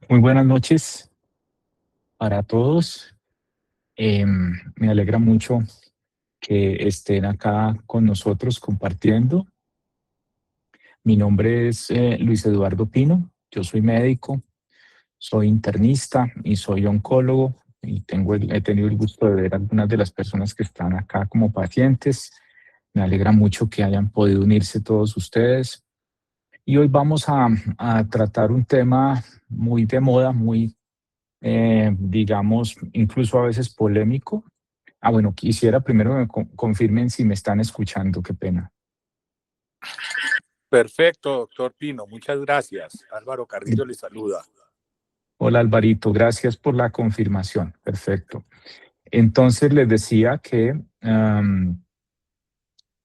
Muy buenas noches para todos. Me alegra mucho que estén acá con nosotros compartiendo. Mi nombre es Luis Eduardo Pino. Yo soy médico, soy internista y soy oncólogo y he tenido el gusto de ver a algunas de las personas que están acá como pacientes. Me alegra mucho que hayan podido unirse todos ustedes. Y hoy vamos a tratar un tema muy de moda, muy, digamos, incluso a veces polémico. Bueno, quisiera primero que me confirmen si me están escuchando, qué pena. Perfecto, doctor Pino, muchas gracias. Álvaro Carrillo le saluda. Hola Alvarito, gracias por la confirmación. Perfecto. Entonces les decía que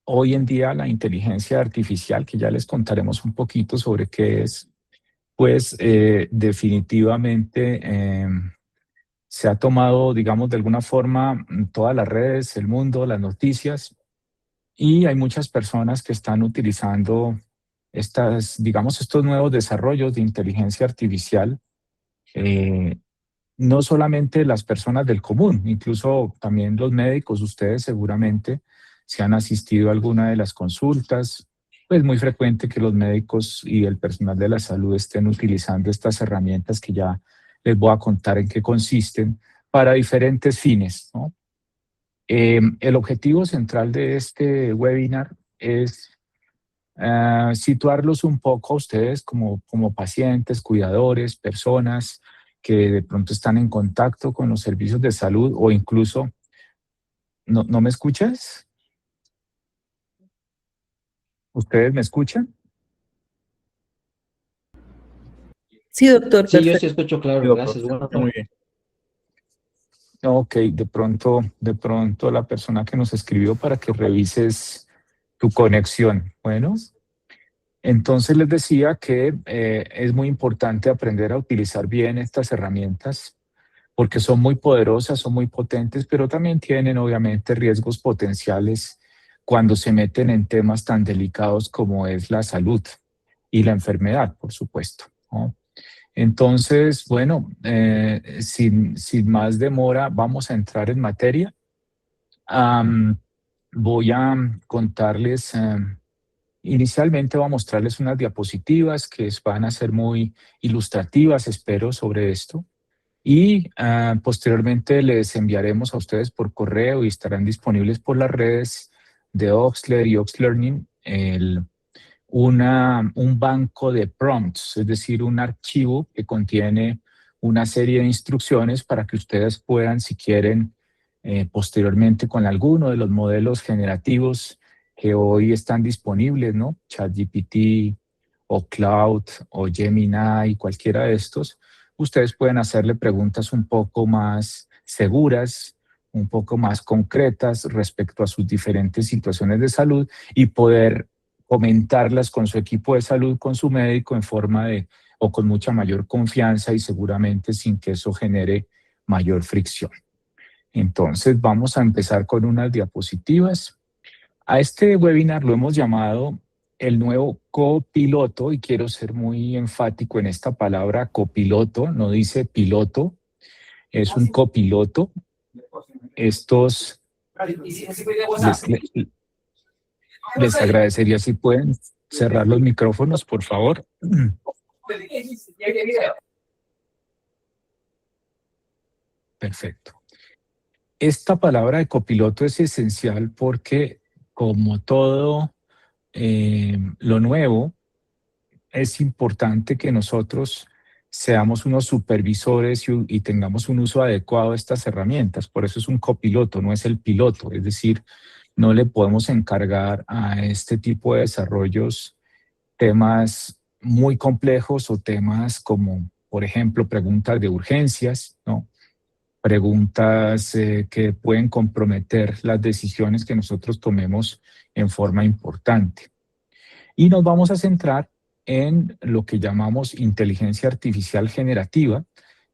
hoy en día la inteligencia artificial, que ya les contaremos un poquito sobre qué es, pues definitivamente se ha tomado, digamos, de alguna forma todas las redes, el mundo, las noticias. Y hay muchas personas que están utilizando digamos, estos nuevos desarrollos de inteligencia artificial, eh, no solamente las personas del común, incluso también los médicos, ustedes seguramente, si han asistido a alguna de las consultas, pues muy frecuente que los médicos y el personal de la salud estén utilizando estas herramientas que ya les voy a contar en qué consisten para diferentes fines, ¿no? El objetivo central de este webinar es situarlos un poco a ustedes como pacientes, cuidadores, personas que de pronto están en contacto con los servicios de salud o incluso, ¿no me escuchas? ¿Ustedes me escuchan? Sí, doctor, Sí, yo sí perfecto. escucho Sí, claro, doctor, gracias. se Buenas escucha muy noches. bien. Ok, de pronto la persona que nos escribió para que revises tu conexión. Bueno, entonces les decía que es muy importante aprender a utilizar bien estas herramientas porque son muy poderosas, son muy potentes, pero también tienen obviamente riesgos potenciales cuando se meten en temas tan delicados como es la salud y la enfermedad, por supuesto, ¿no? Entonces, bueno, sin más demora, vamos a entrar en materia. Am, Voy a contarles, inicialmente voy a mostrarles unas diapositivas que van a ser muy ilustrativas, espero, sobre esto. Y posteriormente les enviaremos a ustedes por correo y estarán disponibles por las redes de Oxler y Oxlearning un banco de prompts, es decir, un archivo que contiene una serie de instrucciones para que ustedes puedan, si quieren, posteriormente con alguno de los modelos generativos que hoy están disponibles, ¿no? ChatGPT o Cloud o Gemini, cualquiera de estos, ustedes pueden hacerle preguntas un poco más seguras, un poco más concretas respecto a sus diferentes situaciones de salud y poder comentarlas con su equipo de salud, con su médico en forma de o con mucha mayor confianza y seguramente sin que eso genere mayor fricción. Entonces vamos a empezar con unas diapositivas. A este webinar lo hemos llamado el nuevo copiloto y quiero ser muy enfático en esta palabra copiloto, no dice piloto, es un copiloto. Estos les agradecería si pueden cerrar los micrófonos, por favor. Perfecto. Esta palabra de copiloto es esencial porque, como todo lo nuevo, es importante que nosotros seamos unos supervisores y tengamos un uso adecuado de estas herramientas. Por eso es un copiloto, no es el piloto. Es decir, no le podemos encargar a este tipo de desarrollos temas muy complejos o temas como, por ejemplo, preguntas de urgencias, ¿no? Preguntas que pueden comprometer las decisiones que nosotros tomemos en forma importante. Y nos vamos a centrar en lo que llamamos inteligencia artificial generativa,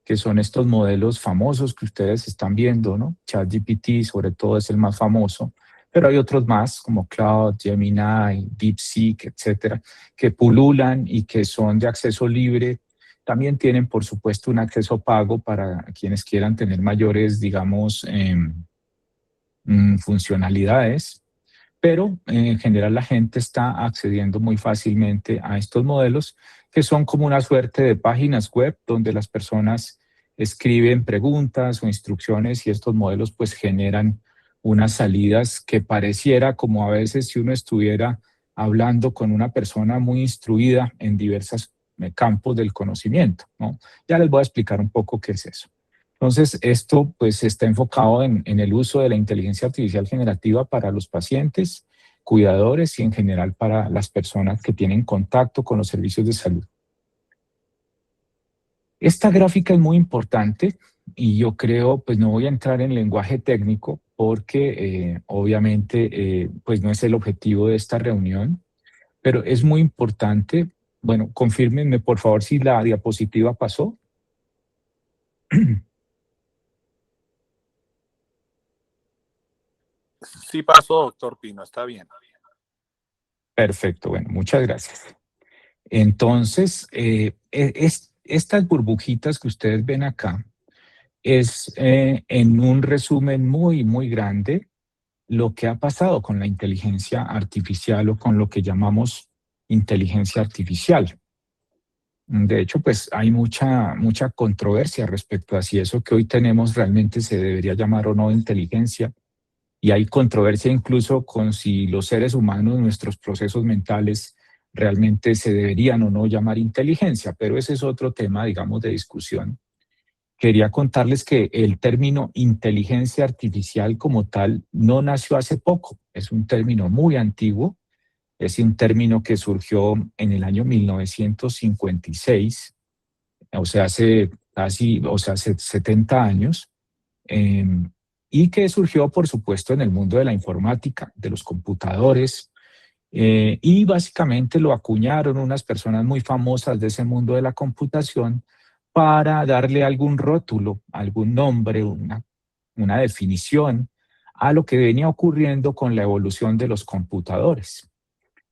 que son estos modelos famosos que ustedes están viendo, ¿no? ChatGPT sobre todo es el más famoso, pero hay otros más como Cloud, Gemini, DeepSeek, etcétera, que pululan y que son de acceso libre También tienen, por supuesto, un acceso pago para quienes quieran tener mayores, digamos, funcionalidades, pero en general la gente está accediendo muy fácilmente a estos modelos que son como una suerte de páginas web donde las personas escriben preguntas o instrucciones y estos modelos pues generan unas salidas que pareciera como a veces si uno estuviera hablando con una persona muy instruida en diversos campos del conocimiento, ¿no? Ya les voy a explicar un poco qué es eso. Entonces, esto pues está enfocado en el uso de la inteligencia artificial generativa para los pacientes, cuidadores y en general para las personas que tienen contacto con los servicios de salud. Esta gráfica es muy importante y yo creo, pues no voy a entrar en lenguaje técnico porque obviamente pues no es el objetivo de esta reunión, pero es muy importante. Bueno, confírmenme por favor si la diapositiva pasó. Sí pasó, doctor Pino, está bien. Perfecto, bueno, muchas gracias. Entonces, estas burbujitas que ustedes ven acá es en un resumen muy, muy grande lo que ha pasado con la inteligencia artificial o con lo que llamamos inteligencia artificial. De hecho, pues hay mucha controversia respecto a si eso que hoy tenemos realmente se debería llamar o no inteligencia. Y hay controversia incluso con si los seres humanos, nuestros procesos mentales, realmente se deberían o no llamar inteligencia, pero ese es otro tema, digamos, de discusión. Quería contarles que el término inteligencia artificial como tal no nació hace poco, es un término muy antiguo, es un término que surgió en el año 1956, o sea, hace 70 años, eh, y que surgió, por supuesto, en el mundo de la informática, de los computadores, y básicamente lo acuñaron unas personas muy famosas de ese mundo de la computación para darle algún rótulo, algún nombre, una definición a lo que venía ocurriendo con la evolución de los computadores.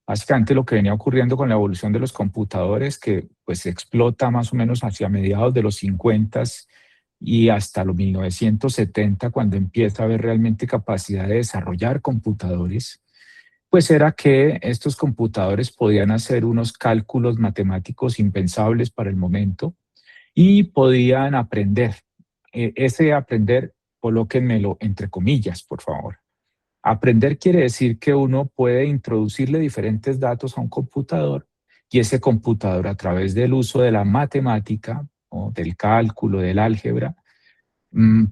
Básicamente lo que venía ocurriendo con la evolución de los computadores, que pues explota más o menos hacia mediados de los 50 y hasta los 1970, cuando empieza a haber realmente capacidad de desarrollar computadores, pues era que estos computadores podían hacer unos cálculos matemáticos impensables para el momento y podían aprender. Ese aprender, colóquenmelo entre comillas, por favor. Aprender quiere decir que uno puede introducirle diferentes datos a un computador y ese computador a través del uso de la matemática o del cálculo, del álgebra,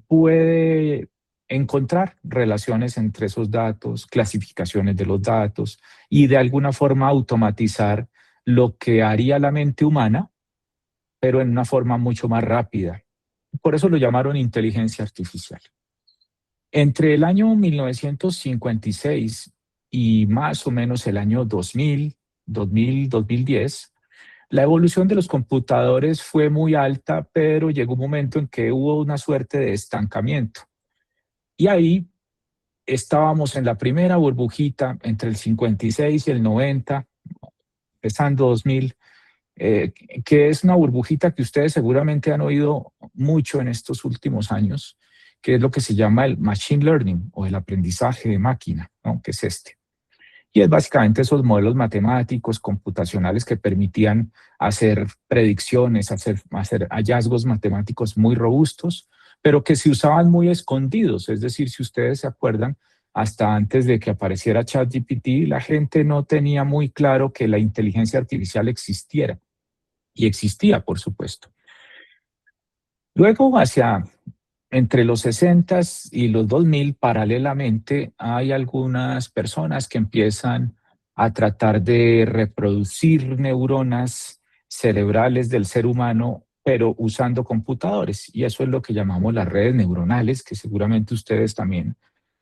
puede encontrar relaciones entre esos datos, clasificaciones de los datos y de alguna forma automatizar lo que haría la mente humana, pero en una forma mucho más rápida. Por eso lo llamaron inteligencia artificial. Entre el año 1956 y más o menos el año 2010, la evolución de los computadores fue muy alta, pero llegó un momento en que hubo una suerte de estancamiento. Y ahí estábamos en la primera burbujita entre el 56 y el 90, empezando 2000, que es una burbujita que ustedes seguramente han oído mucho en estos últimos años, que es lo que se llama el machine learning o el aprendizaje de máquina, ¿no? Que es este. Y es básicamente esos modelos matemáticos, computacionales que permitían hacer predicciones, hacer hallazgos matemáticos muy robustos, pero que se usaban muy escondidos. Es decir, si ustedes se acuerdan, hasta antes de que apareciera ChatGPT, la gente no tenía muy claro que la inteligencia artificial existiera. Y existía, por supuesto. Luego, entre los 60 y los 2000, paralelamente, hay algunas personas que empiezan a tratar de reproducir neuronas cerebrales del ser humano, pero usando computadores. Y eso es lo que llamamos las redes neuronales, que seguramente ustedes también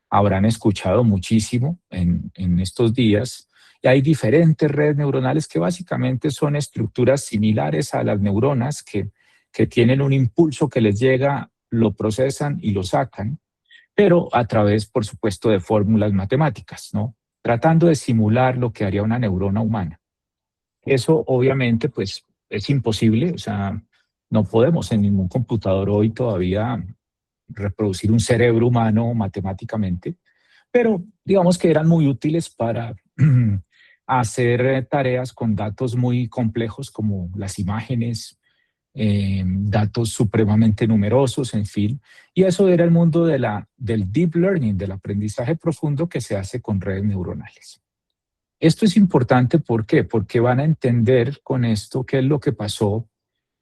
habrán escuchado muchísimo en estos días. Y hay diferentes redes neuronales que básicamente son estructuras similares a las neuronas que tienen un impulso que les llega, lo procesan y lo sacan, pero a través, por supuesto, de fórmulas matemáticas, ¿no? Tratando de simular lo que haría una neurona humana. Eso obviamente pues es imposible, o sea, No podemos en ningún computador hoy todavía reproducir un cerebro humano matemáticamente, pero digamos que eran muy útiles para hacer tareas con datos muy complejos como las imágenes, datos supremamente numerosos, en fin. Y eso era el mundo del deep learning, del aprendizaje profundo que se hace con redes neuronales. Esto es importante, ¿por qué? Porque van a entender con esto qué es lo que pasó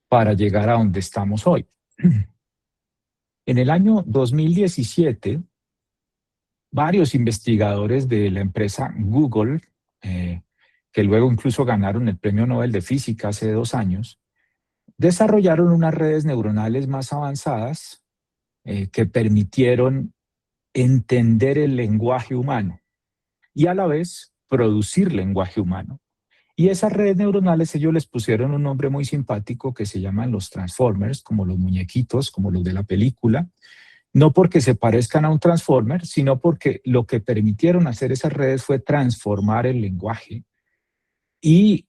para llegar a donde estamos hoy. En el año 2017, varios investigadores de la empresa Google, que luego incluso ganaron el Premio Nobel de Física hace 2 años, desarrollaron unas redes neuronales más avanzadas que permitieron entender el lenguaje humano y a la vez producir lenguaje humano. Y esas redes neuronales ellos les pusieron un nombre muy simpático que se llaman los Transformers, como los muñequitos, como los de la película, no porque se parezcan a un Transformer, sino porque lo que permitieron hacer esas redes fue transformar el lenguaje y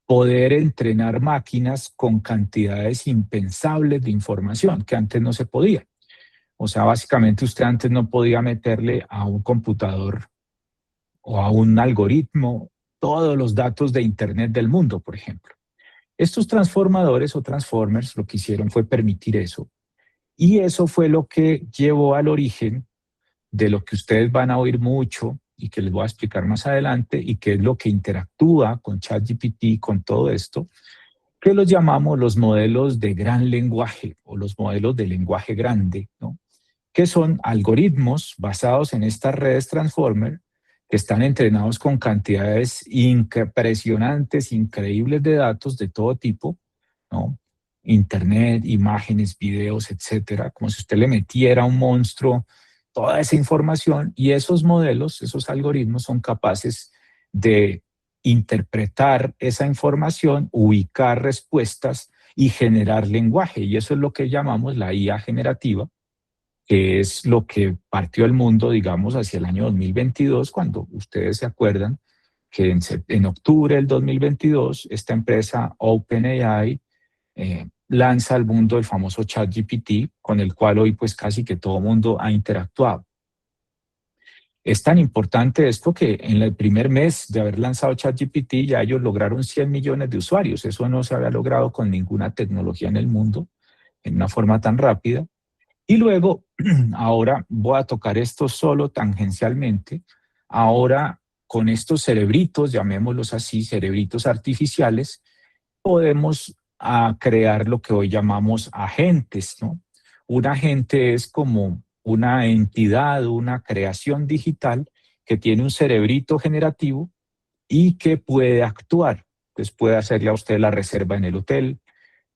poder entrenar máquinas con cantidades impensables de información que antes no se podía. O sea, básicamente usted antes no podía meterle a un computador o a un algoritmo todos los datos de Internet del mundo, por ejemplo. Estos transformadores o transformers lo que hicieron fue permitir eso. Y eso fue lo que llevó al origen de lo que ustedes van a oír mucho y que les voy a explicar más adelante y que es lo que interactúa con ChatGPT, con todo esto, que los llamamos los modelos de gran lenguaje o los modelos de lenguaje grande, ¿no? Que son algoritmos basados en estas redes Transformer que están entrenados con cantidades impresionantes, increíbles de datos de todo tipo, ¿no? Internet, imágenes, videos, etcétera, como si usted le metiera a un monstruo toda esa información y esos modelos, esos algoritmos son capaces de interpretar esa información, ubicar respuestas y generar lenguaje. Y eso es lo que llamamos la IA generativa, que es lo que partió el mundo, digamos, hacia el año 2022, cuando ustedes se acuerdan que en octubre del 2022 esta empresa OpenAI lanza al mundo el famoso ChatGPT, con el cual hoy pues casi que todo el mundo ha interactuado. Es tan importante esto que en el primer mes de haber lanzado ChatGPT ya ellos lograron 100 millones de usuarios. Eso no se había logrado con ninguna tecnología en el mundo en una forma tan rápida. Y luego, ahora voy a tocar esto solo tangencialmente. Ahora, con estos cerebritos, llamémoslos así, cerebritos artificiales, podemos crear lo que hoy llamamos agentes, ¿no? Un agente es como una entidad, una creación digital que tiene un cerebrito generativo y que puede actuar. Entonces puede hacerle a usted la reserva en el hotel,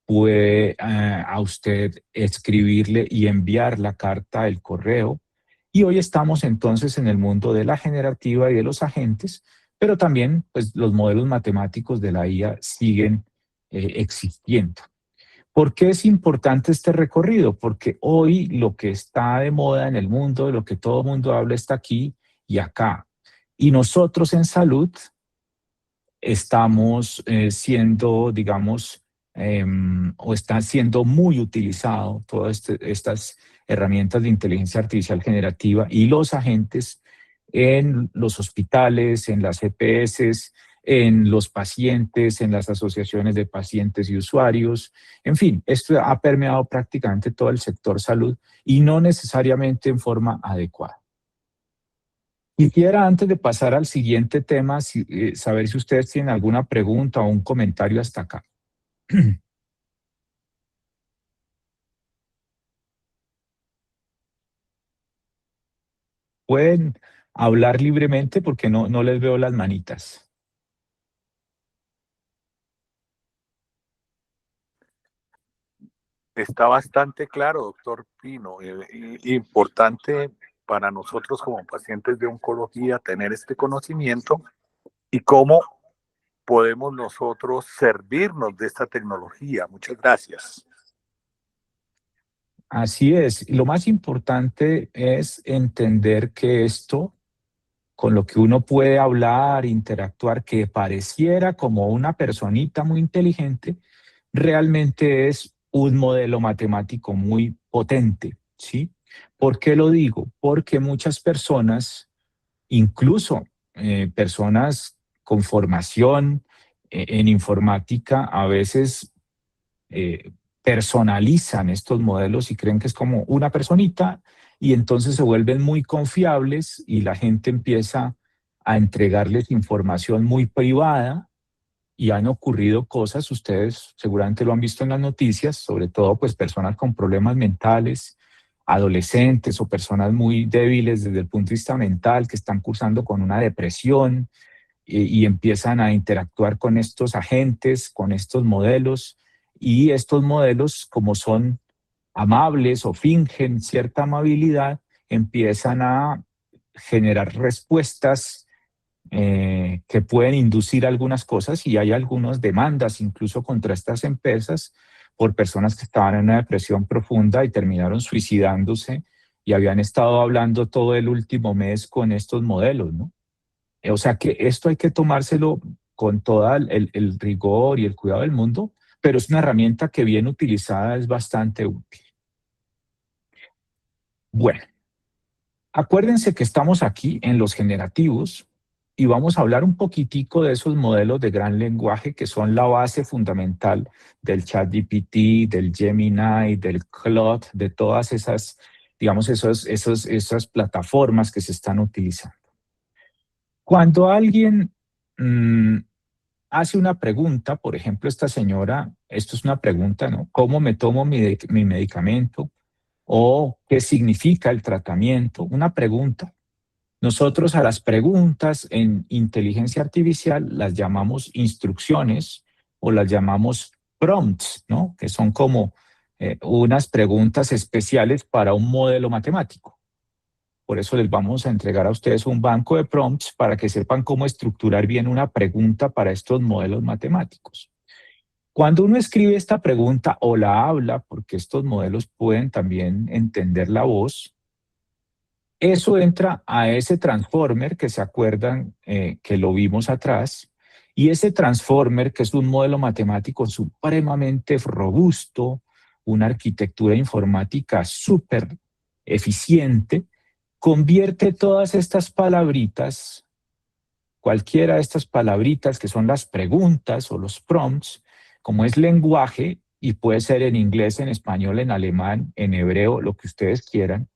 puede a usted escribirle y enviar la carta, el correo. Y hoy estamos entonces en el mundo de la generativa y de los agentes, pero también pues, los modelos matemáticos de la IA siguen existiendo. ¿Por qué es importante este recorrido? Porque hoy lo que está de moda en el mundo, de lo que todo el mundo habla, está aquí y acá. Y nosotros en salud estamos siendo, digamos, o está siendo muy utilizado todas estas herramientas de inteligencia artificial generativa y los agentes en los hospitales, en las EPS, en los pacientes, en las asociaciones de pacientes y usuarios. En fin, esto ha permeado prácticamente todo el sector salud y no necesariamente en forma adecuada. Quisiera, antes de pasar al siguiente tema, saber si ustedes tienen alguna pregunta o un comentario hasta acá. Pueden hablar libremente porque no les veo las manitas. Está bastante claro, doctor Pino. Importante para nosotros como pacientes de oncología tener este conocimiento y cómo podemos nosotros servirnos de esta tecnología. Muchas gracias. Así es. Lo más importante es entender que esto, con lo que uno puede hablar, interactuar, que pareciera como una personita muy inteligente, realmente es un modelo matemático muy potente, ¿sí? ¿Por qué lo digo? Porque muchas personas, incluso personas con formación en informática, a veces eh, personalizan estos modelos y creen que es como una personita y entonces se vuelven muy confiables y la gente empieza a entregarles información muy privada y han ocurrido cosas, ustedes seguramente lo han visto en las noticias, sobre todo pues personas con problemas mentales, adolescentes o personas muy débiles desde el punto de vista mental que están cursando con una depresión y empiezan a interactuar con estos agentes, con estos modelos, y estos modelos, como son amables o fingen cierta amabilidad, empiezan a generar respuestas que pueden inducir algunas cosas y hay algunas demandas incluso contra estas empresas por personas que estaban en una depresión profunda y terminaron suicidándose y habían estado hablando todo el último mes con estos modelos, ¿no? O sea que esto hay que tomárselo con todo el rigor y el cuidado del mundo, pero es una herramienta que bien utilizada es bastante útil. Bueno, acuérdense que estamos aquí en los generativos y vamos a hablar un poquitico de esos modelos de gran lenguaje que son la base fundamental del ChatGPT, del Gemini, del Claude, de todas esas, digamos, esas plataformas que se están utilizando. Cuando alguien hace una pregunta, por ejemplo, esta señora, esto es una pregunta, ¿no? ¿Cómo me tomo mi medicamento? ¿O qué significa el tratamiento? Una pregunta. Nosotros a las preguntas en inteligencia artificial las llamamos instrucciones o las llamamos prompts, ¿no? Que son como unas preguntas especiales para un modelo matemático. Por eso les vamos a entregar a ustedes un banco de prompts para que sepan cómo estructurar bien una pregunta para estos modelos matemáticos. Cuando uno escribe esta pregunta o la habla, porque estos modelos pueden también entender la voz, eso entra a ese transformer que se acuerdan que lo vimos atrás, y ese transformer, que es un modelo matemático supremamente robusto, una arquitectura informática súper eficiente, convierte todas estas palabritas, cualquiera de estas palabritas que son las preguntas o los prompts, como es lenguaje, y puede ser en inglés, en español, en alemán, en hebreo, lo que ustedes quieran,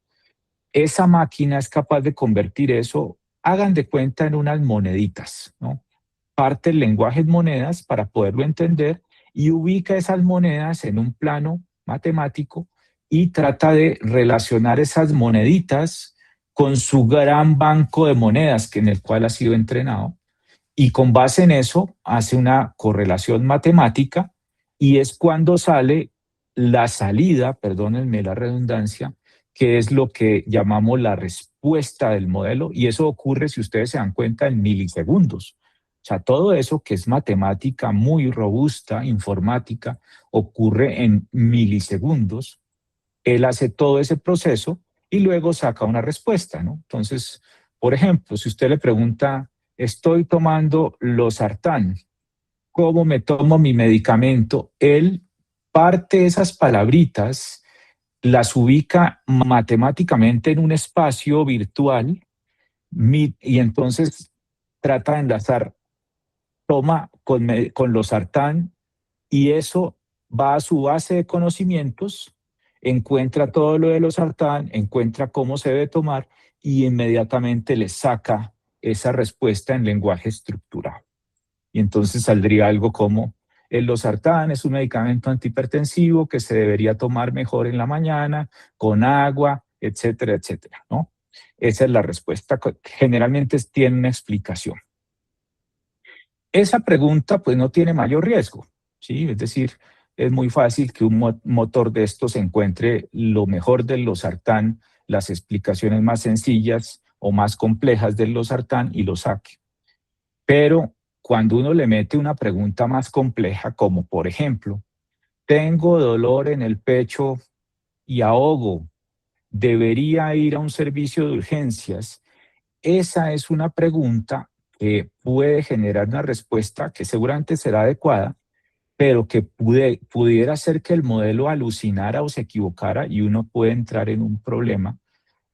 esa máquina es capaz de convertir eso, hagan de cuenta, en unas moneditas, ¿no? Parte el lenguaje en monedas para poderlo entender y ubica esas monedas en un plano matemático y trata de relacionar esas moneditas con su gran banco de monedas en el cual ha sido entrenado y con base en eso hace una correlación matemática y es cuando sale la salida, perdónenme la redundancia, que es lo que llamamos la respuesta del modelo y eso ocurre, si ustedes se dan cuenta, en milisegundos. O sea, todo eso que es matemática muy robusta, informática, ocurre en milisegundos. Él hace todo ese proceso y luego saca una respuesta, ¿no? Entonces, por ejemplo, si usted le pregunta, estoy tomando losartán, ¿cómo me tomo mi medicamento? Él parte esas palabritas, las ubica matemáticamente en un espacio virtual y entonces trata de enlazar, toma con losartán y eso va a su base de conocimientos, encuentra todo lo de losartán, encuentra cómo se debe tomar y inmediatamente le saca esa respuesta en lenguaje estructurado. Y entonces saldría algo como, el losartán es un medicamento antihipertensivo que se debería tomar mejor en la mañana, con agua, etcétera, etcétera, ¿no? Esa es la respuesta. Generalmente tiene una explicación. Esa pregunta pues no tiene mayor riesgo, ¿sí? Es decir, es muy fácil que un motor de estos encuentre lo mejor del losartán, las explicaciones más sencillas o más complejas del losartán y lo saque. Pero cuando uno le mete una pregunta más compleja, como por ejemplo, tengo dolor en el pecho y ahogo, ¿debería ir a un servicio de urgencias? Esa es una pregunta que puede generar una respuesta que seguramente será adecuada, pero que pudiera ser que el modelo alucinara o se equivocara y uno puede entrar en un problema.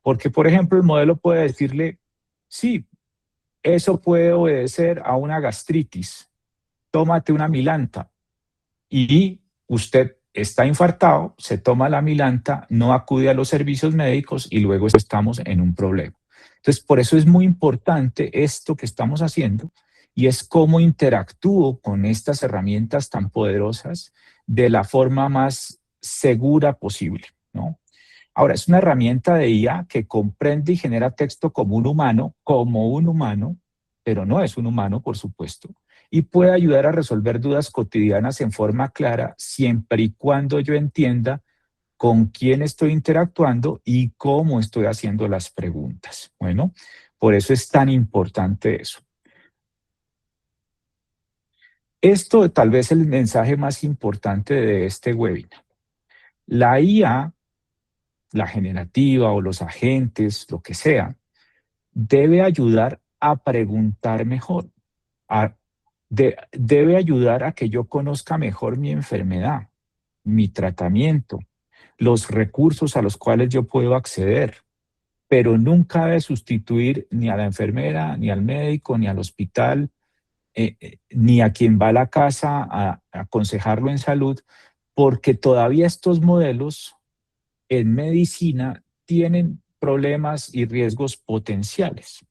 Porque, por ejemplo, el modelo puede decirle, sí, eso puede obedecer a una gastritis, tómate una Milanta. Y usted está infartado, se toma la Milanta, no acude a los servicios médicos y luego estamos en un problema. Entonces, por eso es muy importante esto que estamos haciendo y es cómo interactúo con estas herramientas tan poderosas de la forma más segura posible, ¿no? Ahora, es una herramienta de IA que comprende y genera texto como un humano, pero no es un humano, por supuesto, y puede ayudar a resolver dudas cotidianas en forma clara, siempre y cuando yo entienda con quién estoy interactuando y cómo estoy haciendo las preguntas. Bueno, por eso es tan importante eso. Esto tal vez es el mensaje más importante de este webinar. La IA, la generativa o los agentes, lo que sea, debe ayudar a preguntar mejor, debe ayudar a que yo conozca mejor mi enfermedad, mi tratamiento, los recursos a los cuales yo puedo acceder, pero nunca debe sustituir ni a la enfermera, ni al médico, ni al hospital, ni a quien va a la casa a aconsejarlo en salud, porque todavía estos modelos en medicina tienen problemas y riesgos potenciales.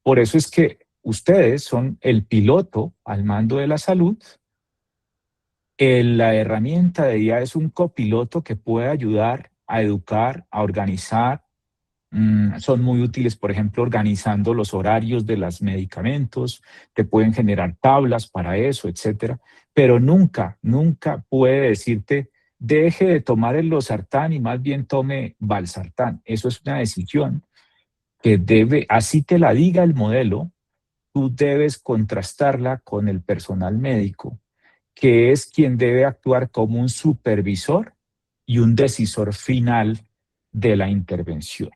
Por eso es que ustedes son el piloto al mando de la salud. La herramienta de IA es un copiloto que puede ayudar a educar, a organizar. Son muy útiles, por ejemplo, organizando los horarios de los medicamentos, te pueden generar tablas para eso, etcétera. Pero nunca, nunca puede decirte, deje de tomar el losartán y más bien tome valsartán. Eso es una decisión que debe, así te la diga el modelo, tú debes contrastarla con el personal médico, que es quien debe actuar como un supervisor y un decisor final de la intervención.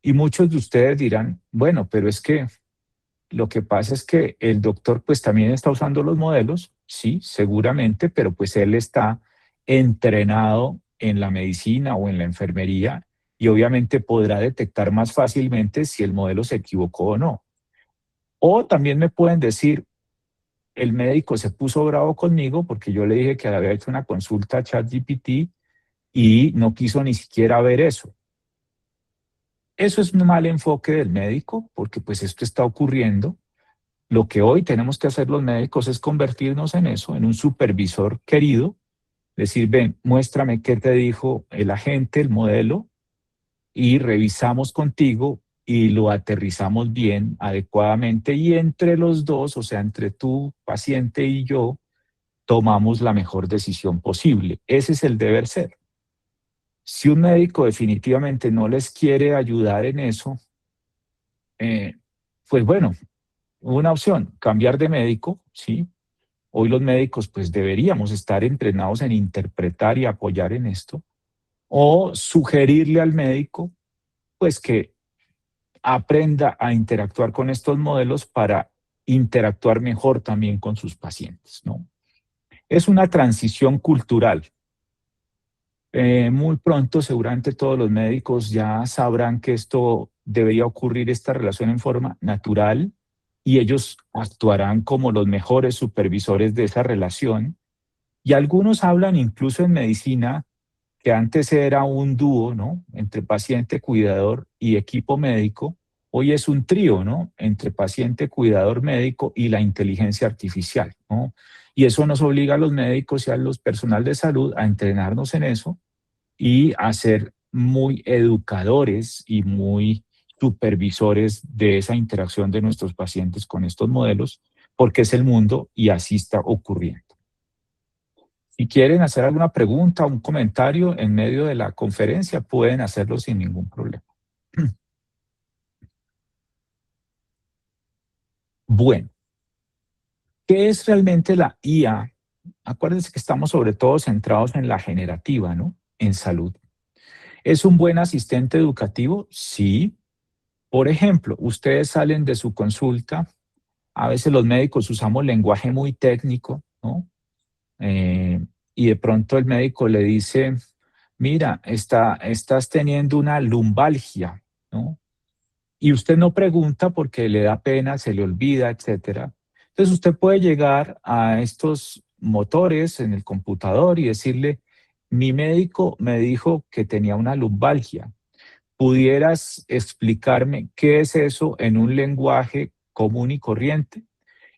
Y muchos de ustedes dirán, bueno, pero es que lo que pasa es que el doctor pues también está usando los modelos, sí, seguramente, pero pues él está entrenado en la medicina o en la enfermería y obviamente podrá detectar más fácilmente si el modelo se equivocó o no. O también me pueden decir, el médico se puso bravo conmigo porque yo le dije que había hecho una consulta a ChatGPT y no quiso ni siquiera ver eso. Eso es un mal enfoque del médico porque pues esto está ocurriendo. Lo que hoy tenemos que hacer los médicos es convertirnos en eso, en un supervisor querido, decir, ven, muéstrame qué te dijo el agente, el modelo, y revisamos contigo y lo aterrizamos bien, adecuadamente, y entre los dos, o sea, entre tu paciente y yo, tomamos la mejor decisión posible. Ese es el deber ser. Si un médico definitivamente no les quiere ayudar en eso, pues bueno, una opción, cambiar de médico, ¿sí? Hoy los médicos pues deberíamos estar entrenados en interpretar y apoyar en esto, o sugerirle al médico pues que aprenda a interactuar con estos modelos para interactuar mejor también con sus pacientes, ¿no? Es una transición cultural. Muy pronto seguramente todos los médicos ya sabrán que esto debería ocurrir, esta relación en forma natural, y ellos actuarán como los mejores supervisores de esa relación. Y algunos hablan incluso en medicina que antes era un dúo, ¿no? Entre paciente, cuidador y equipo médico. Hoy es un trío, ¿no? Entre paciente, cuidador médico y la inteligencia artificial, ¿no? Y eso nos obliga a los médicos y a los personal de salud a entrenarnos en eso y a ser muy educadores y muy supervisores de esa interacción de nuestros pacientes con estos modelos, porque es el mundo y así está ocurriendo. Si quieren hacer alguna pregunta o un comentario en medio de la conferencia, pueden hacerlo sin ningún problema. Bueno, ¿qué es realmente la IA? Acuérdense que estamos sobre todo centrados en la generativa, ¿no? En salud. ¿Es un buen asistente educativo? Sí. Por ejemplo, ustedes salen de su consulta, a veces los médicos usamos lenguaje muy técnico, ¿no? y de pronto el médico le dice, mira, estás teniendo una lumbalgia, ¿no? Y usted no pregunta porque le da pena, se le olvida, etcétera. Entonces usted puede llegar a estos motores en el computador y decirle, mi médico me dijo que tenía una lumbalgia. ¿Pudieras explicarme qué es eso en un lenguaje común y corriente?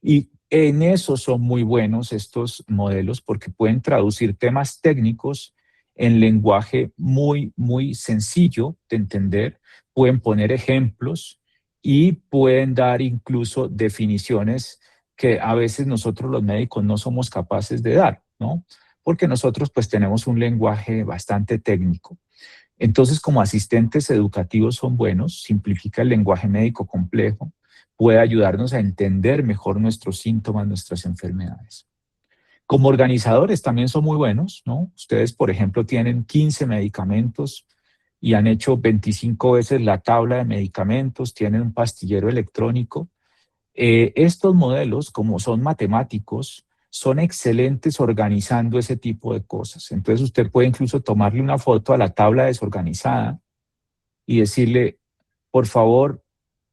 Y en eso son muy buenos estos modelos porque pueden traducir temas técnicos en lenguaje muy, muy sencillo de entender, pueden poner ejemplos y pueden dar incluso definiciones que a veces nosotros los médicos no somos capaces de dar, ¿no? Porque nosotros pues tenemos un lenguaje bastante técnico. Entonces, como asistentes educativos son buenos, simplifica el lenguaje médico complejo, puede ayudarnos a entender mejor nuestros síntomas, nuestras enfermedades. Como organizadores también son muy buenos, ¿no? Ustedes, por ejemplo, tienen 15 medicamentos y han hecho 25 veces la tabla de medicamentos, tienen un pastillero electrónico. Estos modelos, como son matemáticos, son excelentes organizando ese tipo de cosas. Entonces usted puede incluso tomarle una foto a la tabla desorganizada y decirle, por favor,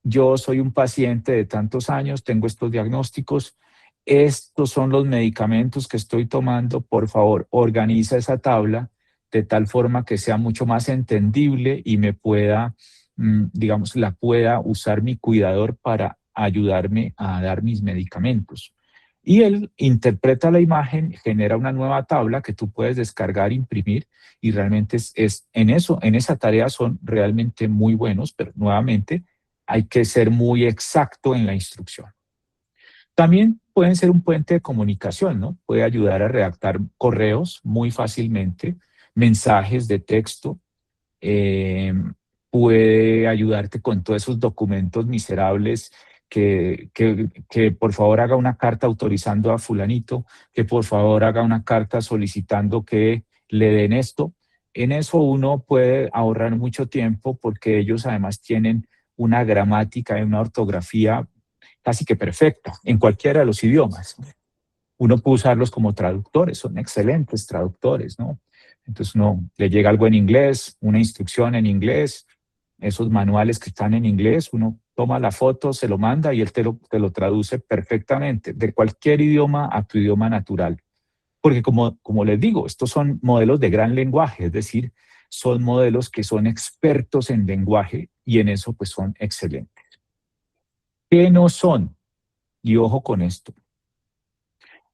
yo soy un paciente de tantos años, tengo estos diagnósticos, estos son los medicamentos que estoy tomando, por favor, organiza esa tabla de tal forma que sea mucho más entendible y me pueda, digamos, la pueda usar mi cuidador para ayudarme a dar mis medicamentos. Y él interpreta la imagen, genera una nueva tabla que tú puedes descargar, imprimir, y realmente en eso, en esa tarea son realmente muy buenos, pero nuevamente hay que ser muy exacto en la instrucción. También pueden ser un puente de comunicación, ¿no? Puede ayudar a redactar correos muy fácilmente, mensajes de texto, eh, puede ayudarte con todos esos documentos miserables que por favor haga una carta autorizando a fulanito, que por favor haga una carta solicitando que le den esto. En eso uno puede ahorrar mucho tiempo porque ellos además tienen una gramática y una ortografía casi que perfecta en cualquiera de los idiomas. Uno puede usarlos como traductores, son excelentes traductores, ¿no? Entonces uno le llega algo en inglés, una instrucción en inglés, esos manuales que están en inglés, uno toma la foto, se lo manda y él te lo traduce perfectamente, de cualquier idioma a tu idioma natural. Porque como les digo, estos son modelos de gran lenguaje, es decir, son modelos que son expertos en lenguaje y en eso pues son excelentes. ¿Qué no son? Y ojo con esto,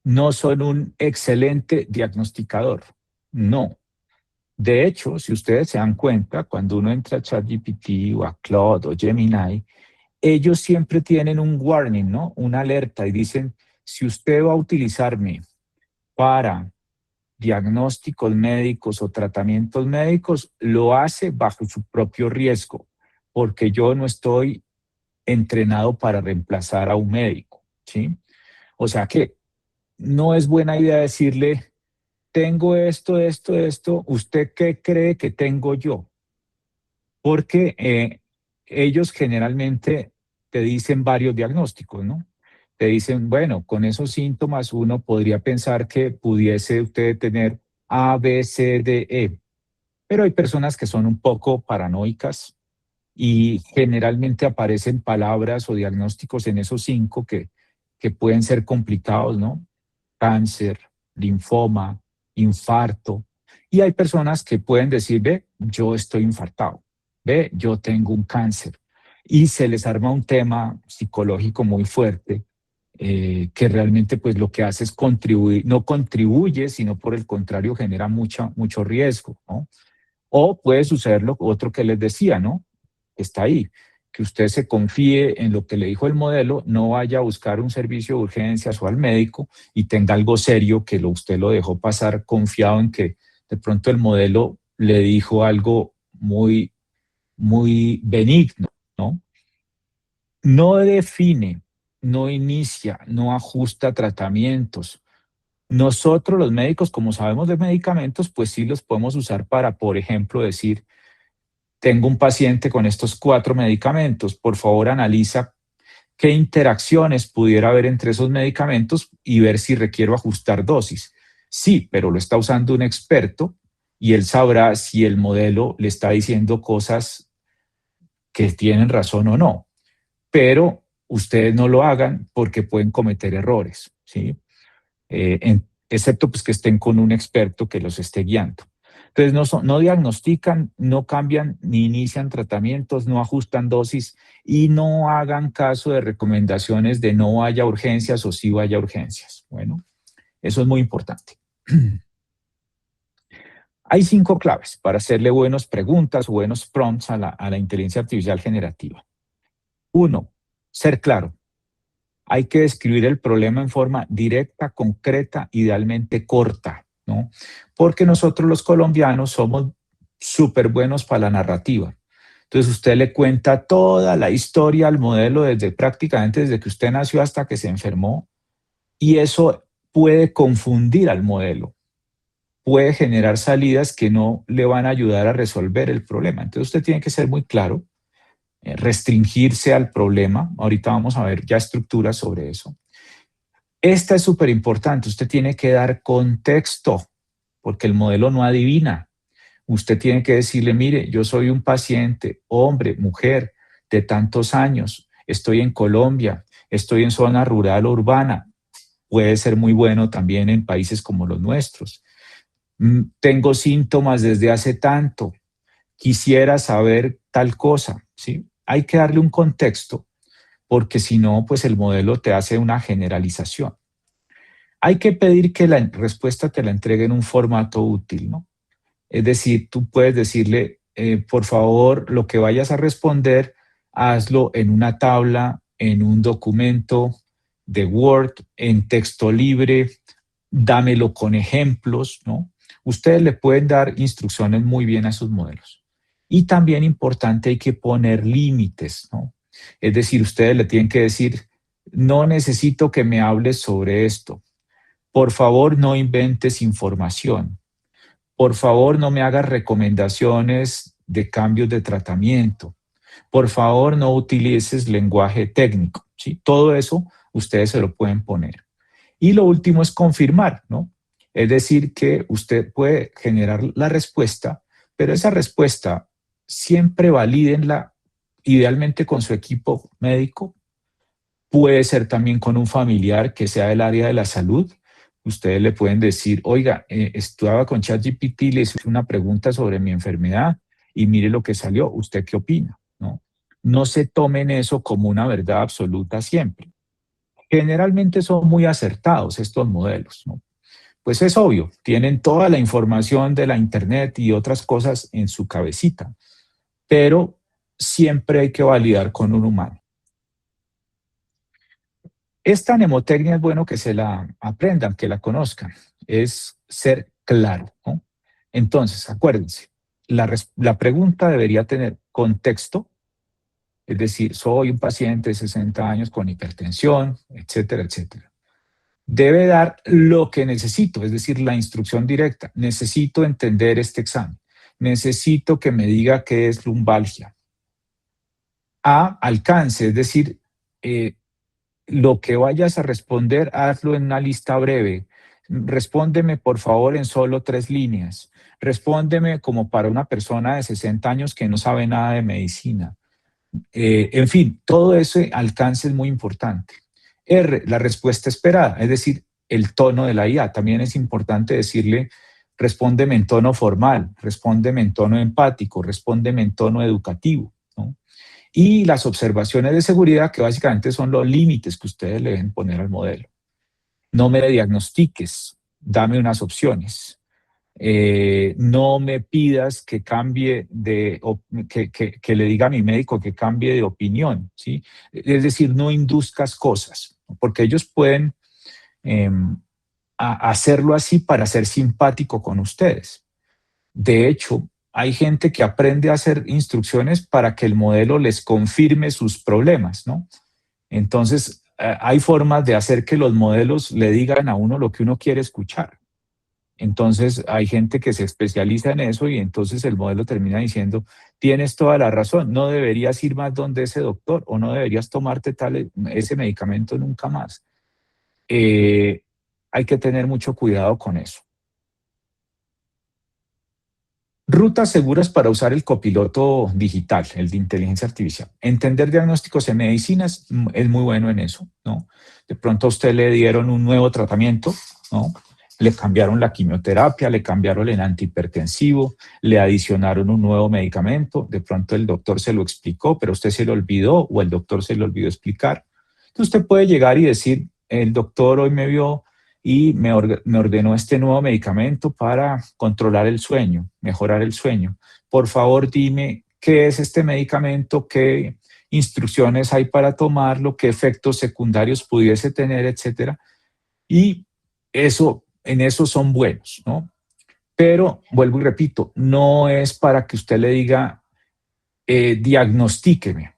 no son un excelente diagnosticador, no. De hecho, si ustedes se dan cuenta, cuando uno entra a ChatGPT o a Claude o Gemini, ellos siempre tienen un warning, ¿no? Una alerta y dicen, si usted va a utilizarme para diagnósticos médicos o tratamientos médicos, lo hace bajo su propio riesgo, porque yo no estoy entrenado para reemplazar a un médico, ¿sí? O sea que no es buena idea decirle, tengo esto, ¿usted qué cree que tengo yo? Porque ellos generalmente te dicen varios diagnósticos, ¿no? Te dicen, bueno, con esos síntomas uno podría pensar que pudiese usted tener A, B, C, D, E. Pero hay personas que son un poco paranoicas y generalmente aparecen palabras o diagnósticos en esos 5 que pueden ser complicados, ¿no? Cáncer, linfoma, infarto. Y hay personas que pueden decir, ve, yo estoy infartado, ve, yo tengo un cáncer. Y se les arma un tema psicológico muy fuerte que realmente pues lo que hace es contribuir, no contribuye, sino por el contrario genera mucho riesgo, ¿no? O puede suceder lo otro que les decía, ¿no? Está ahí, que usted se confíe en lo que le dijo el modelo, no vaya a buscar un servicio de urgencias o al médico y tenga algo serio que usted lo dejó pasar confiado en que de pronto el modelo le dijo algo muy, muy benigno, ¿no? No define, no inicia, no ajusta tratamientos. Nosotros los médicos, como sabemos de medicamentos, pues sí los podemos usar para, por ejemplo, decir, tengo un paciente con estos 4 medicamentos, por favor analiza qué interacciones pudiera haber entre esos medicamentos y ver si requiero ajustar dosis. Sí, pero lo está usando un experto y él sabrá si el modelo le está diciendo cosas que tienen razón o no. Pero ustedes no lo hagan porque pueden cometer errores, ¿sí? Excepto pues que estén con un experto que los esté guiando. Entonces no diagnostican, no cambian ni inician tratamientos, no ajustan dosis y no hagan caso de recomendaciones de no haya urgencias o sí vaya urgencias. Bueno, eso es muy importante. Hay 5 claves para hacerle buenas preguntas o buenos prompts a la inteligencia artificial generativa. 1, ser claro. Hay que describir el problema en forma directa, concreta, idealmente corta, ¿no? Porque nosotros los colombianos somos súper buenos para la narrativa. Entonces usted le cuenta toda la historia al modelo prácticamente desde que usted nació hasta que se enfermó y eso puede confundir al modelo, puede generar salidas que no le van a ayudar a resolver el problema. Entonces usted tiene que ser muy claro, restringirse al problema. Ahorita vamos a ver ya estructuras sobre eso. Esta es súper importante. Usted tiene que dar contexto porque el modelo no adivina. Usted tiene que decirle, mire, yo soy un paciente, hombre, mujer, de tantos años, estoy en Colombia, estoy en zona rural o urbana. Puede ser muy bueno también en países como los nuestros. Tengo síntomas desde hace tanto, quisiera saber tal cosa, ¿sí? Hay que darle un contexto porque si no, pues el modelo te hace una generalización. Hay que pedir que la respuesta te la entregue en un formato útil, ¿no? Es decir, tú puedes decirle, por favor, lo que vayas a responder, hazlo en una tabla, en un documento de Word, en texto libre, dámelo con ejemplos, ¿no? Ustedes le pueden dar instrucciones muy bien a sus modelos. Y también importante, hay que poner límites, ¿no? Es decir, ustedes le tienen que decir, no necesito que me hables sobre esto. Por favor, no inventes información. Por favor, no me hagas recomendaciones de cambios de tratamiento. Por favor, no utilices lenguaje técnico, ¿sí? Todo eso ustedes se lo pueden poner. Y lo último es confirmar, ¿no? Es decir, que usted puede generar la respuesta, pero esa respuesta siempre valídenla idealmente con su equipo médico. Puede ser también con un familiar que sea del área de la salud. Ustedes le pueden decir, oiga, estaba con ChatGPT, le hice una pregunta sobre mi enfermedad y mire lo que salió. ¿Usted qué opina? ¿No? No se tomen eso como una verdad absoluta siempre. Generalmente son muy acertados estos modelos, ¿no? Pues es obvio, tienen toda la información de la internet y otras cosas en su cabecita, pero siempre hay que validar con un humano. Esta mnemotecnia es bueno que se la aprendan, que la conozcan. Es ser claro, ¿no? Entonces, acuérdense, la pregunta debería tener contexto, es decir, soy un paciente de 60 años con hipertensión, etcétera, etcétera. Debe dar lo que necesito, es decir, la instrucción directa. Necesito entender este examen. Necesito que me diga qué es lumbalgia. A, alcance, es decir, lo que vayas a responder, hazlo en una lista breve. Respóndeme, por favor, en solo 3 líneas. Respóndeme como para una persona de 60 años que no sabe nada de medicina. En fin, todo ese alcance es muy importante. R, la respuesta esperada, es decir, el tono de la IA. También es importante decirle, respóndeme en tono formal, respóndeme en tono empático, respóndeme en tono educativo, ¿no? Y las observaciones de seguridad, que básicamente son los límites que ustedes le deben poner al modelo. No me diagnostiques, dame unas opciones. No me pidas que cambie que le diga a mi médico que cambie de opinión, ¿sí? Es decir, no induzcas cosas, porque ellos pueden hacerlo así para ser simpático con ustedes. De hecho, hay gente que aprende a hacer instrucciones para que el modelo les confirme sus problemas, ¿no? Entonces, hay formas de hacer que los modelos le digan a uno lo que uno quiere escuchar. Entonces, hay gente que se especializa en eso y entonces el modelo termina diciendo, tienes toda la razón, no deberías ir más donde ese doctor o no deberías tomarte ese medicamento nunca más. hay que tener mucho cuidado con eso. Rutas seguras para usar el copiloto digital, el de inteligencia artificial. Entender diagnósticos en medicinas es muy bueno en eso, ¿no? De pronto a usted le dieron un nuevo tratamiento, ¿no? Le cambiaron la quimioterapia, le cambiaron el antihipertensivo, le adicionaron un nuevo medicamento, de pronto el doctor se lo explicó, pero usted se lo olvidó o el doctor se lo olvidó explicar. Entonces usted puede llegar y decir, el doctor hoy me vio y me ordenó este nuevo medicamento para controlar el sueño, mejorar el sueño. Por favor, dime qué es este medicamento, qué instrucciones hay para tomarlo, qué efectos secundarios pudiese tener, etcétera. Y en eso son buenos, ¿no? Pero, vuelvo y repito, no es para que usted le diga, diagnostíqueme.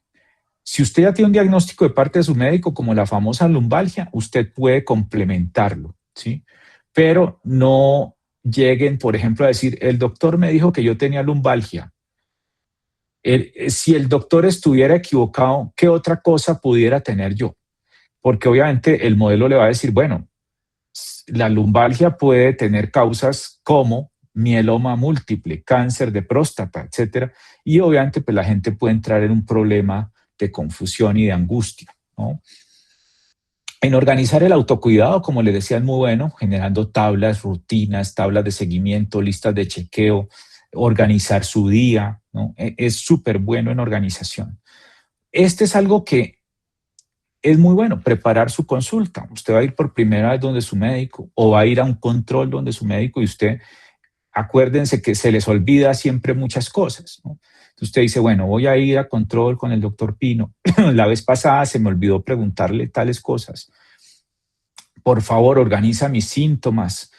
Si usted ya tiene un diagnóstico de parte de su médico, como la famosa lumbalgia, usted puede complementarlo, ¿sí? Pero no lleguen, por ejemplo, a decir, el doctor me dijo que yo tenía lumbalgia. Si el doctor estuviera equivocado, ¿qué otra cosa pudiera tener yo? Porque obviamente el modelo le va a decir, bueno, la lumbalgia puede tener causas como mieloma múltiple, cáncer de próstata, etcétera, y obviamente pues la gente puede entrar en un problema de confusión y de angustia, ¿no? En organizar el autocuidado, como les decía, es muy bueno, generando tablas, rutinas, tablas de seguimiento, listas de chequeo, organizar su día, ¿no? Es súper bueno en organización. Este es algo que es muy bueno, preparar su consulta. Usted va a ir por primera vez donde su médico o va a ir a un control donde su médico y usted, acuérdense que se les olvida siempre muchas cosas, ¿no? Entonces usted dice, bueno, voy a ir a control con el doctor Pino. La vez pasada se me olvidó preguntarle tales cosas. Por favor, organiza mis síntomas.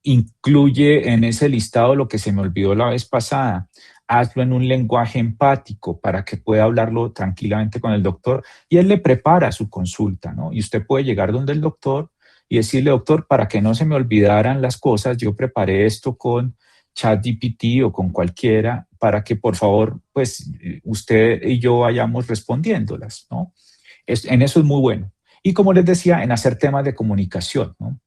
Incluye en ese listado lo que se me olvidó la vez pasada. Hazlo en un lenguaje empático para que pueda hablarlo tranquilamente con el doctor y él le prepara su consulta, ¿no? Y usted puede llegar donde el doctor y decirle, doctor, para que no se me olvidaran las cosas, yo preparé esto con ChatGPT o con cualquiera para que por favor, pues usted y yo vayamos respondiéndolas, ¿no? En eso es muy bueno. Y como les decía, en hacer temas de comunicación, ¿no?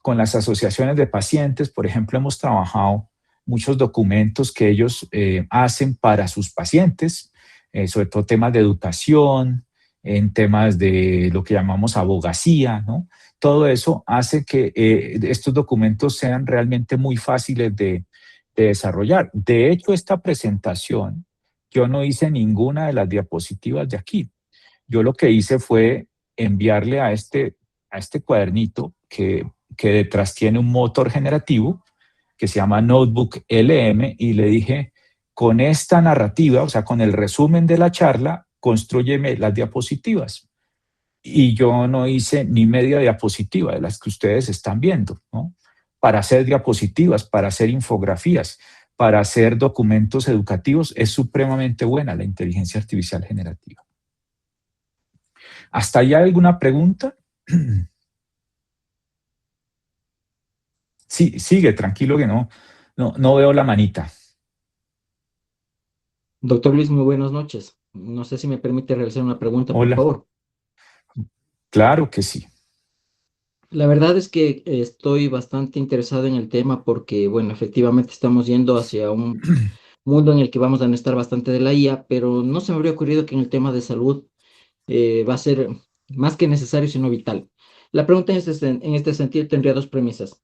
Con las asociaciones de pacientes, por ejemplo, hemos trabajado muchos documentos que ellos hacen para sus pacientes, sobre todo temas de educación, en temas de lo que llamamos abogacía, ¿no? Todo eso hace que estos documentos sean realmente muy fáciles de desarrollar. De hecho, esta presentación, yo no hice ninguna de las diapositivas de aquí. Yo lo que hice fue enviarle a este cuadernito que detrás tiene un motor generativo que se llama Notebook LM y le dije, con esta narrativa, o sea, con el resumen de la charla, constrúyeme las diapositivas. Y yo no hice ni media diapositiva de las que ustedes están viendo, ¿no? Para hacer diapositivas, para hacer infografías, para hacer documentos educativos, es supremamente buena la inteligencia artificial generativa. ¿Hasta ahí hay alguna pregunta? Sí, sigue, tranquilo que no veo la manita. Doctor Luis, muy buenas noches. No sé si me permite realizar una pregunta, por Hola. favor. Claro que sí. La verdad es que estoy bastante interesado en el tema porque, bueno, efectivamente estamos yendo hacia un mundo en el que vamos a necesitar bastante de la IA, pero no se me habría ocurrido que en el tema de salud va a ser más que necesario, sino vital. La pregunta en este sentido tendría dos premisas.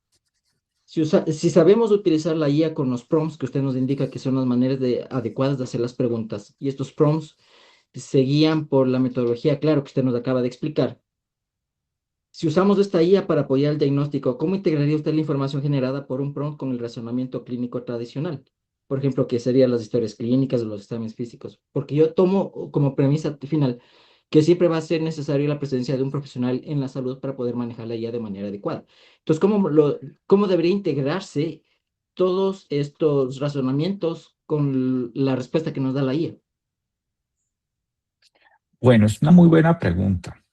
Si sabemos utilizar la IA con los prompts que usted nos indica que son las maneras adecuadas de hacer las preguntas, y estos prompts se guían por la metodología, claro, que usted nos acaba de explicar. Si usamos esta IA para apoyar el diagnóstico, ¿cómo integraría usted la información generada por un prompt con el razonamiento clínico tradicional? Por ejemplo, ¿qué serían las historias clínicas o los exámenes físicos? Porque yo tomo como premisa final que siempre va a ser necesaria la presencia de un profesional en la salud para poder manejar la IA de manera adecuada. Entonces, ¿cómo debería integrarse todos estos razonamientos con la respuesta que nos da la IA? Bueno, es una muy buena pregunta.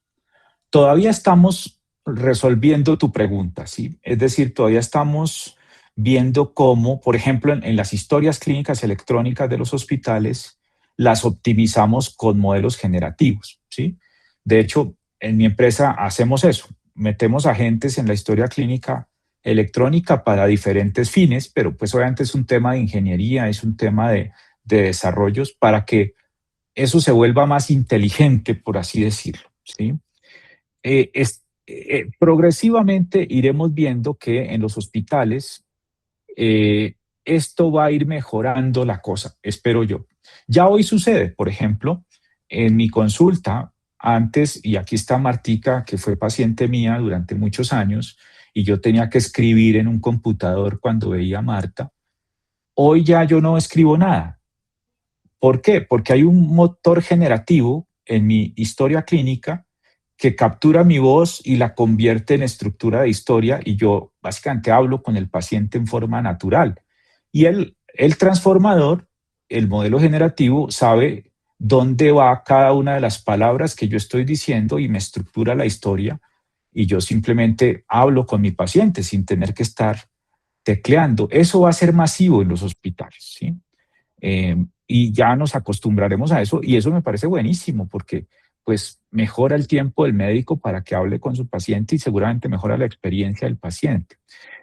Todavía estamos resolviendo tu pregunta, ¿sí? Es decir, todavía estamos viendo cómo, por ejemplo, en las historias clínicas electrónicas de los hospitales, las optimizamos con modelos generativos, ¿sí? De hecho, en mi empresa hacemos eso. metemos agentes en la historia clínica electrónica para diferentes fines, pero pues obviamente es un tema de ingeniería, es un tema de desarrollos para que eso se vuelva más inteligente, por así decirlo, ¿sí? Progresivamente iremos viendo que en los hospitales esto va a ir mejorando la cosa, espero yo. Ya hoy sucede, por ejemplo, en mi consulta, antes, y aquí está Martica, que fue paciente mía durante muchos años, y yo tenía que escribir en un computador cuando veía a Marta. Hoy ya yo no escribo nada. ¿Por qué? Porque hay un motor generativo en mi historia clínica que captura mi voz y la convierte en estructura de historia, y yo básicamente hablo con el paciente en forma natural. Y el transformador, el modelo generativo, sabe dónde va cada una de las palabras que yo estoy diciendo y me estructura la historia, y yo simplemente hablo con mi paciente sin tener que estar tecleando. Eso va a ser masivo en los hospitales, ¿sí? Y ya nos acostumbraremos a eso, y eso me parece buenísimo porque pues mejora el tiempo del médico para que hable con su paciente y seguramente mejora la experiencia del paciente.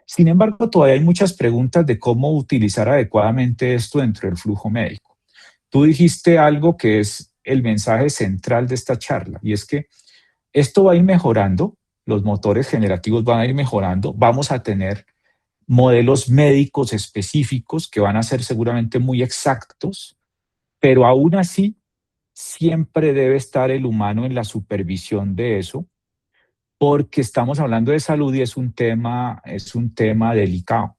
Sin embargo, todavía hay muchas preguntas de cómo utilizar adecuadamente esto dentro del flujo médico. Tú dijiste algo que es el mensaje central de esta charla, y es que esto va a ir mejorando, los motores generativos van a ir mejorando, vamos a tener modelos médicos específicos que van a ser seguramente muy exactos, pero aún así siempre debe estar el humano en la supervisión de eso, porque estamos hablando de salud y es un tema delicado.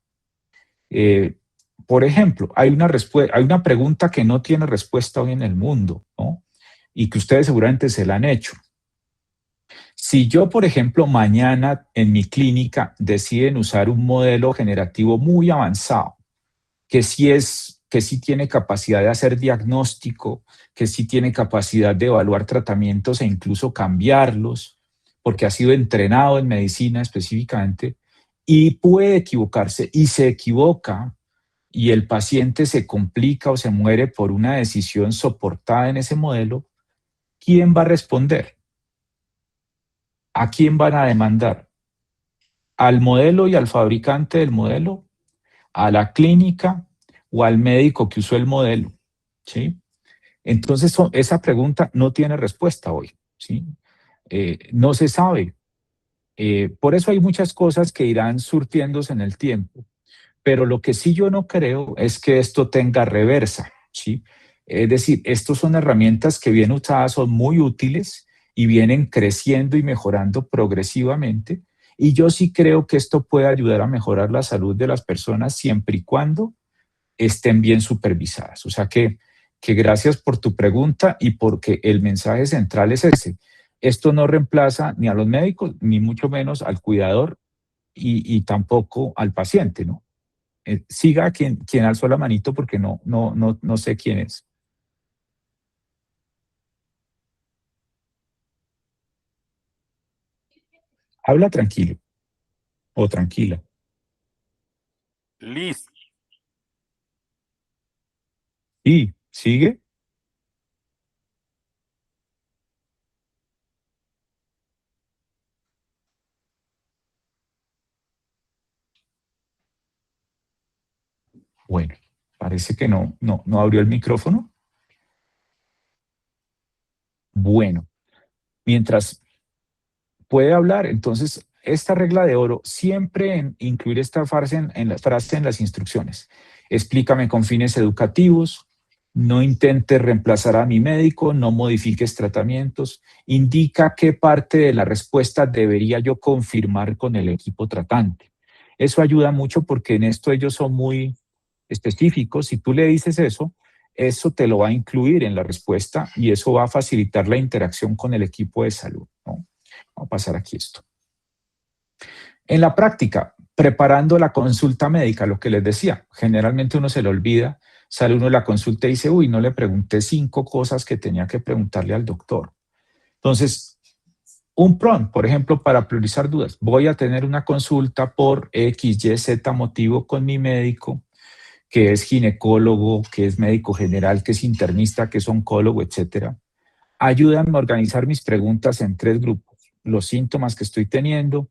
Por ejemplo, hay una pregunta que no tiene respuesta hoy en el mundo, ¿no? Y que ustedes seguramente se la han hecho. Si yo, por ejemplo, mañana en mi clínica deciden usar un modelo generativo muy avanzado, que sí tiene capacidad de hacer diagnóstico, que sí tiene capacidad de evaluar tratamientos e incluso cambiarlos, porque ha sido entrenado en medicina específicamente, y puede equivocarse y se equivoca, y el paciente se complica o se muere por una decisión soportada en ese modelo, ¿quién va a responder? ¿A quién van a demandar? ¿Al modelo y al fabricante del modelo? ¿A la clínica o al médico que usó el modelo? ¿Sí? Entonces, esa pregunta no tiene respuesta hoy, ¿sí? No se sabe. Por eso hay muchas cosas que irán surtiéndose en el tiempo, pero lo que sí yo no creo es que esto tenga reversa, ¿sí? Es decir, estas son herramientas que bien usadas son muy útiles y vienen creciendo y mejorando progresivamente, y yo sí creo que esto puede ayudar a mejorar la salud de las personas siempre y cuando estén bien supervisadas. O sea que gracias por tu pregunta, y porque el mensaje central es ese. Esto no reemplaza ni a los médicos, ni mucho menos al cuidador, y tampoco al paciente, ¿no? Siga quien alzó la manito, porque no sé quién es. Habla tranquilo o tranquila. Liz, ¿Y sigue? Bueno, parece que no abrió el micrófono. Bueno, mientras puede hablar, entonces esta regla de oro, siempre incluir esta frase en las instrucciones. Explícame con fines educativos, no intentes reemplazar a mi médico, no modifiques tratamientos, indica qué parte de la respuesta debería yo confirmar con el equipo tratante. Eso ayuda mucho porque en esto ellos son muy específicos. Si tú le dices eso te lo va a incluir en la respuesta, y eso va a facilitar la interacción con el equipo de salud, ¿no? Vamos a pasar aquí esto. En la práctica, preparando la consulta médica, lo que les decía, generalmente uno se le olvida, sale uno de la consulta y dice, uy, no le pregunté 5 cosas que tenía que preguntarle al doctor. Entonces, un prompt, por ejemplo, para priorizar dudas. Voy a tener una consulta por X, Y, Z motivo con mi médico, que es ginecólogo, que es médico general, que es internista, que es oncólogo, etcétera. Ayúdame a organizar mis preguntas en 3 grupos. los síntomas que estoy teniendo,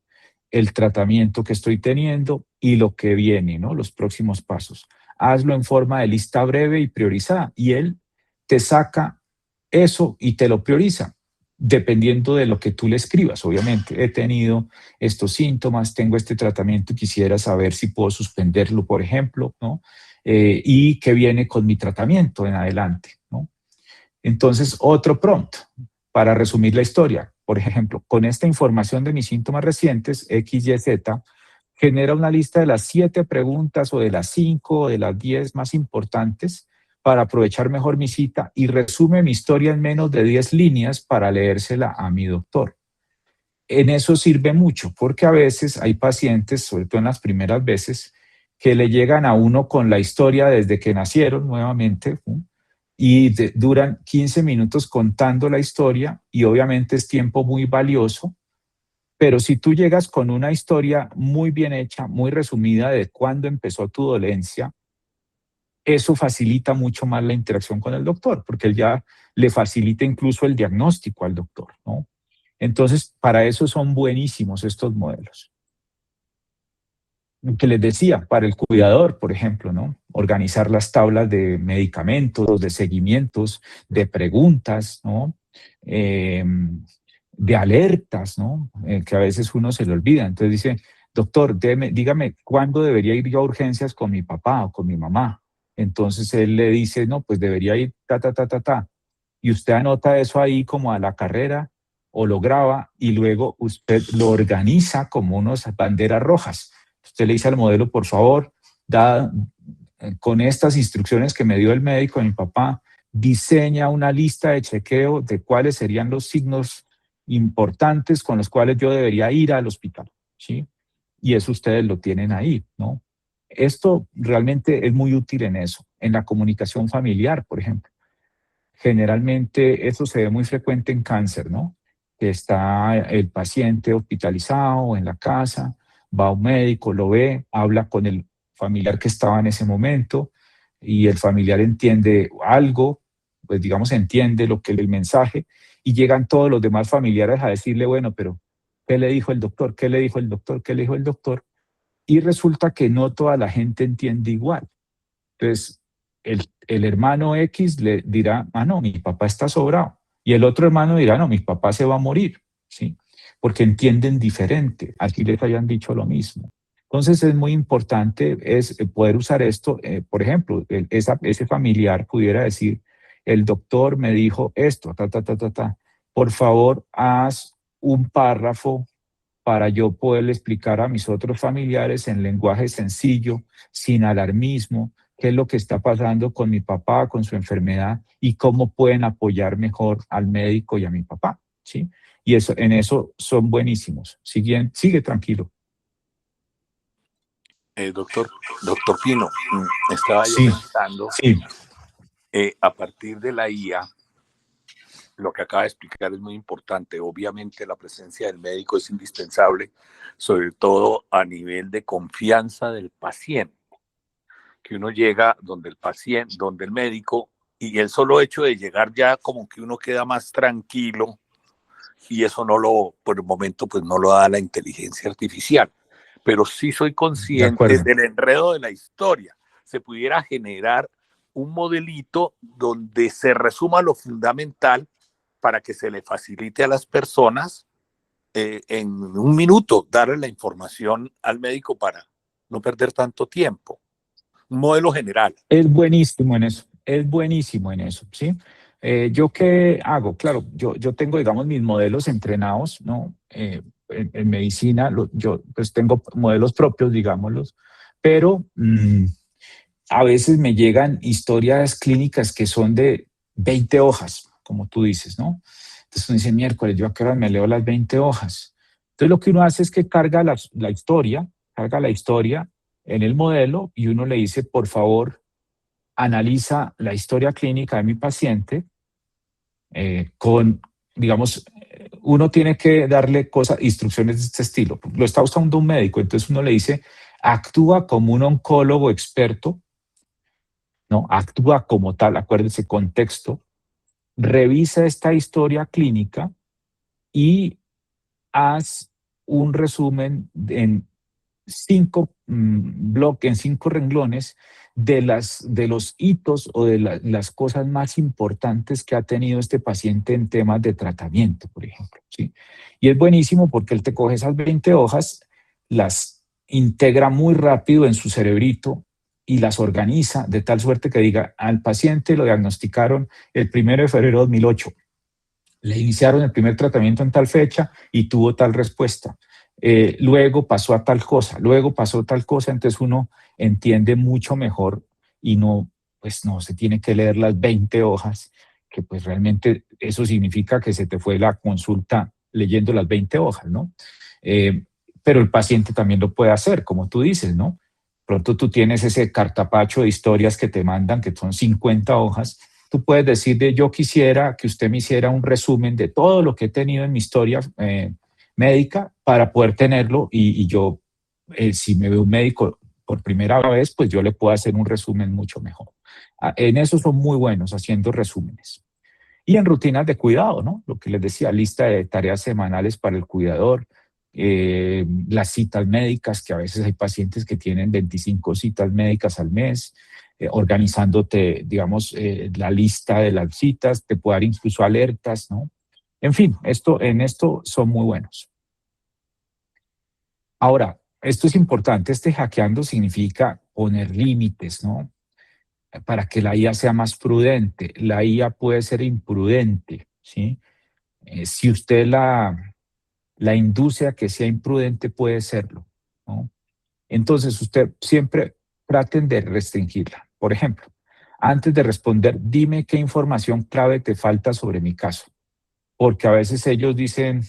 el tratamiento que estoy teniendo y lo que viene, ¿no? Los próximos pasos. Hazlo en forma de lista breve y priorizada, y él te saca eso y te lo prioriza, dependiendo de lo que tú le escribas. Obviamente, he tenido estos síntomas, tengo este tratamiento y quisiera saber si puedo suspenderlo, por ejemplo, ¿no? Y qué viene con mi tratamiento en adelante, ¿no? Entonces, otro prompt para resumir la historia. Por ejemplo, con esta información de mis síntomas recientes, X, Y, Z, genera una lista de las 7 preguntas o de las 5 o de las 10 más importantes para aprovechar mejor mi cita y resume mi historia en menos de 10 líneas para leérsela a mi doctor. En eso sirve mucho porque a veces hay pacientes, sobre todo en las primeras veces, que le llegan a uno con la historia desde que nacieron nuevamente, ¿no? Y duran 15 minutos contando la historia y obviamente es tiempo muy valioso, pero si tú llegas con una historia muy bien hecha, muy resumida de cuándo empezó tu dolencia, eso facilita mucho más la interacción con el doctor, porque él ya le facilita incluso el diagnóstico al doctor, ¿no? Entonces, para eso son buenísimos estos modelos. Lo que les decía, para el cuidador, por ejemplo, ¿no? Organizar las tablas de medicamentos, de seguimientos, de preguntas, ¿no? De alertas, ¿no? Que a veces uno se le olvida. Entonces dice, doctor, dígame, ¿cuándo debería ir yo a urgencias con mi papá o con mi mamá? Entonces él le dice, no, pues debería ir ta, ta, ta, ta, ta. Y usted anota eso ahí como a la carrera o lo graba y luego usted lo organiza como unas banderas rojas. Usted le dice al modelo, por favor, con estas instrucciones que me dio el médico, mi papá, diseña una lista de chequeo de cuáles serían los signos importantes con los cuales yo debería ir al hospital, ¿sí? Y eso ustedes lo tienen ahí, ¿no? Esto realmente es muy útil en eso, en la comunicación familiar, por ejemplo. Generalmente eso se ve muy frecuente en cáncer, ¿no? Que está el paciente hospitalizado en la casa, va a un médico, lo ve, habla con el familiar que estaba en ese momento y el familiar entiende algo, pues digamos entiende lo que es el mensaje y llegan todos los demás familiares a decirle, bueno, pero ¿qué le dijo el doctor? ¿Qué le dijo el doctor? ¿Qué le dijo el doctor? Y resulta que no toda la gente entiende igual. Entonces, el hermano X le dirá, ah, no, mi papá está sobrado. Y el otro hermano dirá, no, mi papá se va a morir, ¿sí? Porque entienden diferente, aquí les hayan dicho lo mismo. Entonces es muy importante poder usar esto. Por ejemplo, ese familiar pudiera decir, el doctor me dijo esto, ta, ta, ta, ta, ta. Por favor, haz un párrafo para yo poderle explicar a mis otros familiares en lenguaje sencillo, sin alarmismo, qué es lo que está pasando con mi papá, con su enfermedad y cómo pueden apoyar mejor al médico y a mi papá, ¿sí? Y eso, en eso son buenísimos. Sigue tranquilo. Doctor Pino, estaba yo Sí, pensando, sí. a partir de la IA, lo que acaba de explicar es muy importante. Obviamente la presencia del médico es indispensable, sobre todo a nivel de confianza del paciente, que uno llega donde el paciente, donde el médico, y el solo hecho de llegar ya como que uno queda más tranquilo, y eso por el momento pues no lo da la inteligencia artificial. Pero sí soy De consciente acuerdo. del enredo de la historia. Se pudiera generar un modelito donde se resuma lo fundamental para que se le facilite a las personas en un minuto darle la información al médico para no perder tanto tiempo. Un modelo general. Es buenísimo en eso, es buenísimo en eso, ¿sí? ¿Yo qué hago? Claro, yo tengo, digamos, mis modelos entrenados, ¿no? En medicina, yo pues tengo modelos propios, digámoslos, pero a veces me llegan historias clínicas que son de 20 hojas, como tú dices, ¿no? Entonces uno dice, miércoles, ¿yo a qué hora me leo las 20 hojas? Entonces lo que uno hace es que carga la historia en el modelo y uno le dice, por favor, analiza la historia clínica de mi paciente digamos, uno tiene que darle instrucciones de este estilo. Lo está usando un médico, entonces uno le dice, actúa como un oncólogo experto, ¿no? Actúa como tal, acuérdense, contexto, revisa esta historia clínica y haz un resumen en 5 bloques, en 5 renglones de los hitos o de las cosas más importantes que ha tenido este paciente en temas de tratamiento, por ejemplo, ¿sí? Y es buenísimo porque él te coge esas 20 hojas, las integra muy rápido en su cerebrito y las organiza de tal suerte que diga, al paciente lo diagnosticaron el 1 de febrero de 2008, le iniciaron el primer tratamiento en tal fecha y tuvo tal respuesta. Luego pasó a tal cosa, luego pasó tal cosa, entonces uno entiende mucho mejor y no, pues no se tiene que leer las 20 hojas, que pues realmente eso significa que se te fue la consulta leyendo las 20 hojas, ¿no? Pero el paciente también lo puede hacer, como tú dices, ¿no? Pronto tú tienes ese cartapacho de historias que te mandan, que son 50 hojas. Tú puedes decirle, yo quisiera que usted me hiciera un resumen de todo lo que he tenido en mi historia médica para poder tenerlo y yo, si me ve un médico por primera vez, pues yo le puedo hacer un resumen mucho mejor. En eso son muy buenos, haciendo resúmenes. Y en rutinas de cuidado, ¿no? Lo que les decía, lista de tareas semanales para el cuidador, las citas médicas, que a veces hay pacientes que tienen 25 citas médicas al mes, organizándote, digamos, la lista de las citas, te puede dar incluso alertas, ¿no? En fin, en esto son muy buenos. Ahora, esto es importante, hackeando significa poner límites, ¿no? Para que la IA sea más prudente. La IA puede ser imprudente, ¿sí? Si usted la induce a que sea imprudente, puede serlo, ¿no? Entonces, usted siempre traten de restringirla. Por ejemplo, antes de responder, dime qué información clave te falta sobre mi caso. Porque a veces ellos dicen,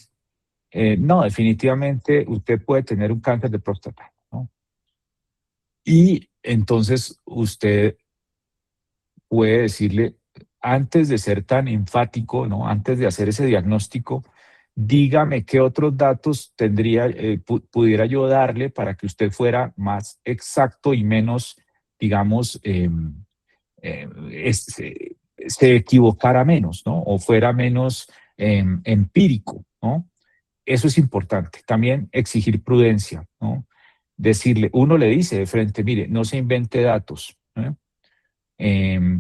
no, definitivamente usted puede tener un cáncer de próstata, ¿no? Y entonces usted puede decirle, antes de ser tan enfático, ¿no? Antes de hacer ese diagnóstico, dígame qué otros datos pudiera yo darle para que usted fuera más exacto y menos, digamos, se equivocara menos, ¿no? O fuera menos empírico, ¿no? Eso es importante. También exigir prudencia, ¿no? Decirle, uno le dice de frente, mire, no se invente datos, ¿eh?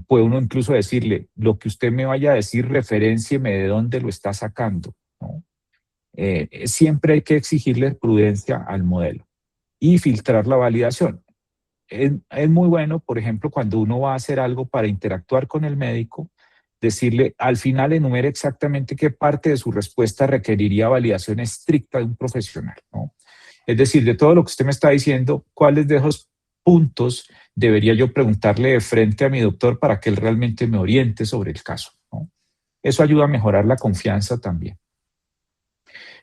Puede uno incluso decirle, lo que usted me vaya a decir, referéncieme de dónde lo está sacando, ¿no? Siempre hay que exigirle prudencia al modelo y filtrar la validación. Es muy bueno, por ejemplo, cuando uno va a hacer algo para interactuar con el médico, decirle, al final enumere exactamente qué parte de su respuesta requeriría validación estricta de un profesional, ¿no? Es decir, de todo lo que usted me está diciendo, ¿cuáles de esos puntos debería yo preguntarle de frente a mi doctor para que él realmente me oriente sobre el caso, ¿no? Eso ayuda a mejorar la confianza también.